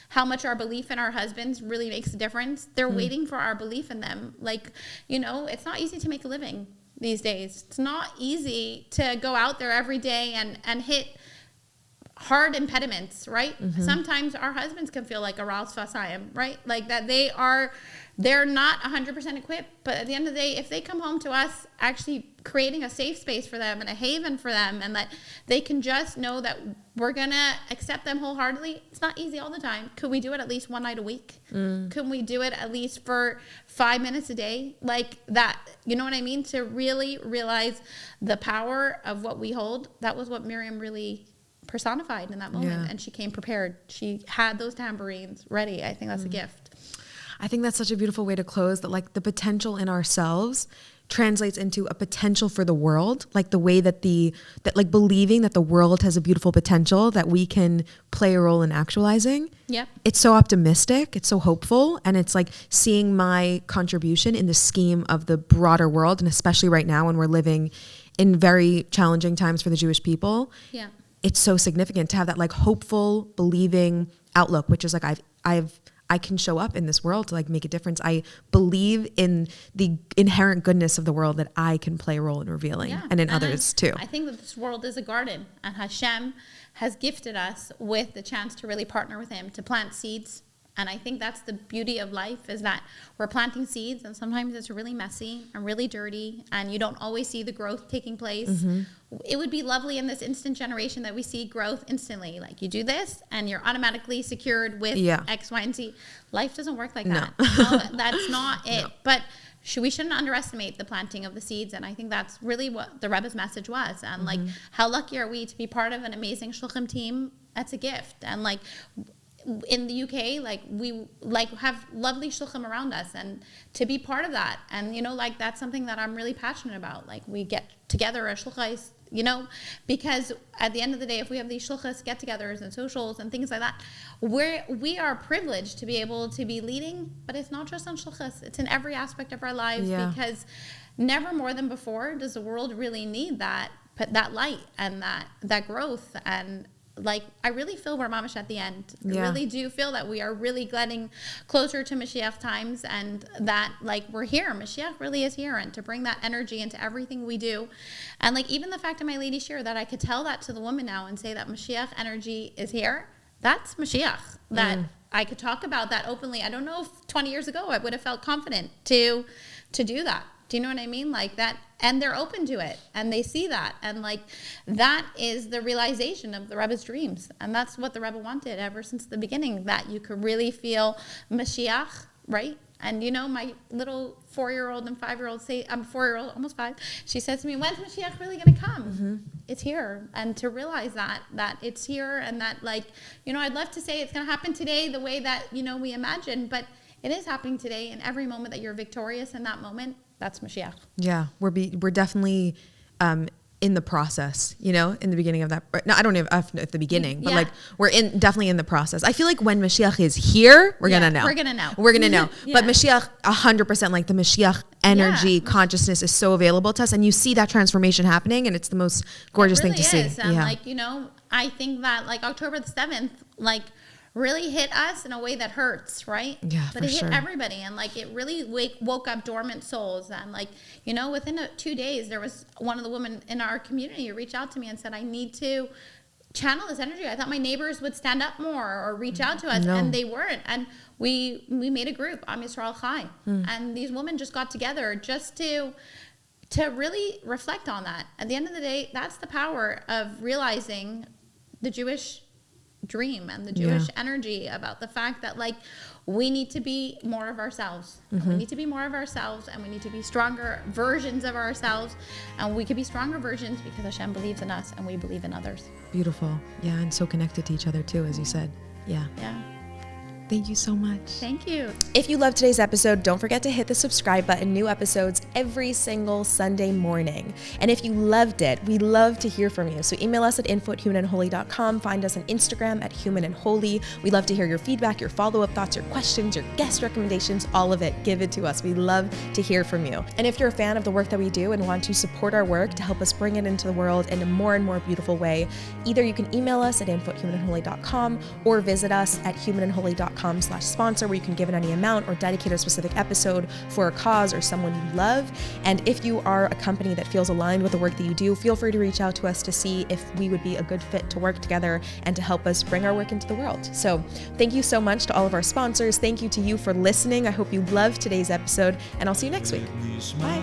How much our belief in our husbands really makes a difference. They're waiting for our belief in them. Like, you know, it's not easy to make a living these days. It's not easy to go out there every day and hit hard impediments, right? Sometimes our husbands can feel like a Ralph Fasayim, right? Like that they're not 100% equipped, but at the end of the day, if they come home to us actually creating a safe space for them and a haven for them, and that they can just know that we're gonna accept them wholeheartedly, it's not easy all the time. Could we do it at least one night a week? Can we do it at least for 5 minutes a day? Like that, you know what I mean? To really realize the power of what we hold. That was what Miriam really personified in that moment, and she came prepared. She had those tambourines ready. I think that's a gift. I think that's such a beautiful way to close, that like the potential in ourselves translates into a potential for the world, like the way that like believing that the world has a beautiful potential that we can play a role in actualizing. Yeah. It's so optimistic, it's so hopeful, and it's like seeing my contribution in the scheme of the broader world, and especially right now when we're living in very challenging times for the Jewish people. Yeah. It's so significant to have that like hopeful, believing outlook, which is like I can show up in this world to like make a difference. I believe in the inherent goodness of the world that I can play a role in revealing, and in others too. I think that this world is a garden, and Hashem has gifted us with the chance to really partner with him, to plant seeds. And I think that's the beauty of life, is that we're planting seeds, and sometimes it's really messy and really dirty, and you don't always see the growth taking place. It would be lovely in this instant generation that we see growth instantly. Like you do this and you're automatically secured with X, Y, and Z. Life doesn't work like that. No, that's not it. No. But we shouldn't underestimate the planting of the seeds. And I think that's really what the Rebbe's message was. And like, how lucky are we to be part of an amazing Shluchim team? That's a gift. And like, in the UK, like we like have lovely shluchim around us, and to be part of that, and you know, like that's something that I'm really passionate about. Like we get together as shluchais, you know, because at the end of the day, if we have these shluchas get-togethers and socials and things like that, we are privileged to be able to be leading. But it's not just on shluchas; it's in every aspect of our lives, because never more than before does the world really need that light and that growth. And like, I really feel we're mamash at the end. I really do feel that we are really getting closer to Mashiach times, and that like we're here. Mashiach really is here, and to bring that energy into everything we do. And like even the fact of my lady shir, that I could tell that to the woman now and say that Mashiach energy is here, that's Mashiach. That I could talk about that openly. I don't know if 20 years ago I would have felt confident to do that. Do you know what I mean? Like that, and they're open to it, and they see that, and like that is the realization of the Rebbe's dreams, and that's what the Rebbe wanted ever since the beginning, that you could really feel Mashiach, right? And you know, my little 4-year-old and 5-year-old say, I'm 4-year-old, almost 5. She says to me, "When's Mashiach really going to come?" It's here, and to realize that it's here, and that like, you know, I'd love to say it's going to happen today the way that, you know, we imagine, but it is happening today. In every moment that you're victorious in that moment, that's Mashiach. Yeah, we're definitely in the process, in the beginning of that. No, I don't know if the beginning, but like we're definitely in the process. I feel like when Mashiach is here, we're gonna know. We're gonna know. But Mashiach, 100%, like the Mashiach energy, consciousness is so available to us, and you see that transformation happening, and it's the most gorgeous thing to see. And like, I think that like October the 7th, like really hit us in a way that hurts, right? Yeah, but it hit everybody, and like it really woke up dormant souls. And like, within 2 days, there was one of the women in our community who reached out to me and said, I need to channel this energy. I thought my neighbors would stand up more or reach out to us, and they weren't. And we made a group, Am Yisrael Chaim, and these women just got together just to really reflect on that. At the end of the day, that's the power of realizing the Jewish dream and the Jewish energy about the fact that like we need to be more of ourselves. We need to be more of ourselves, and we need to be stronger versions of ourselves, and we could be stronger versions because Hashem believes in us and we believe in others. Beautiful. Yeah, and so connected to each other too, as you said. Yeah. Thank you so much. Thank you. If you loved today's episode, don't forget to hit the subscribe button. New episodes every single Sunday morning. And if you loved it, we love to hear from you. So email us at info@humanandholy.com. Find us on Instagram at humanandholy. We love to hear your feedback, your follow-up thoughts, your questions, your guest recommendations, all of it. Give it to us. We love to hear from you. And if you're a fan of the work that we do and want to support our work to help us bring it into the world in a more and more beautiful way, either you can email us at info@humanandholy.com or visit us at humanandholy.com/sponsor, where you can give in any amount or dedicate a specific episode for a cause or someone you love. And if you are a company that feels aligned with the work that you do, feel free to reach out to us to see if we would be a good fit to work together and to help us bring our work into the world. So thank you so much to all of our sponsors. Thank you to you for listening. I hope you loved today's episode, and I'll see you next week. Bye.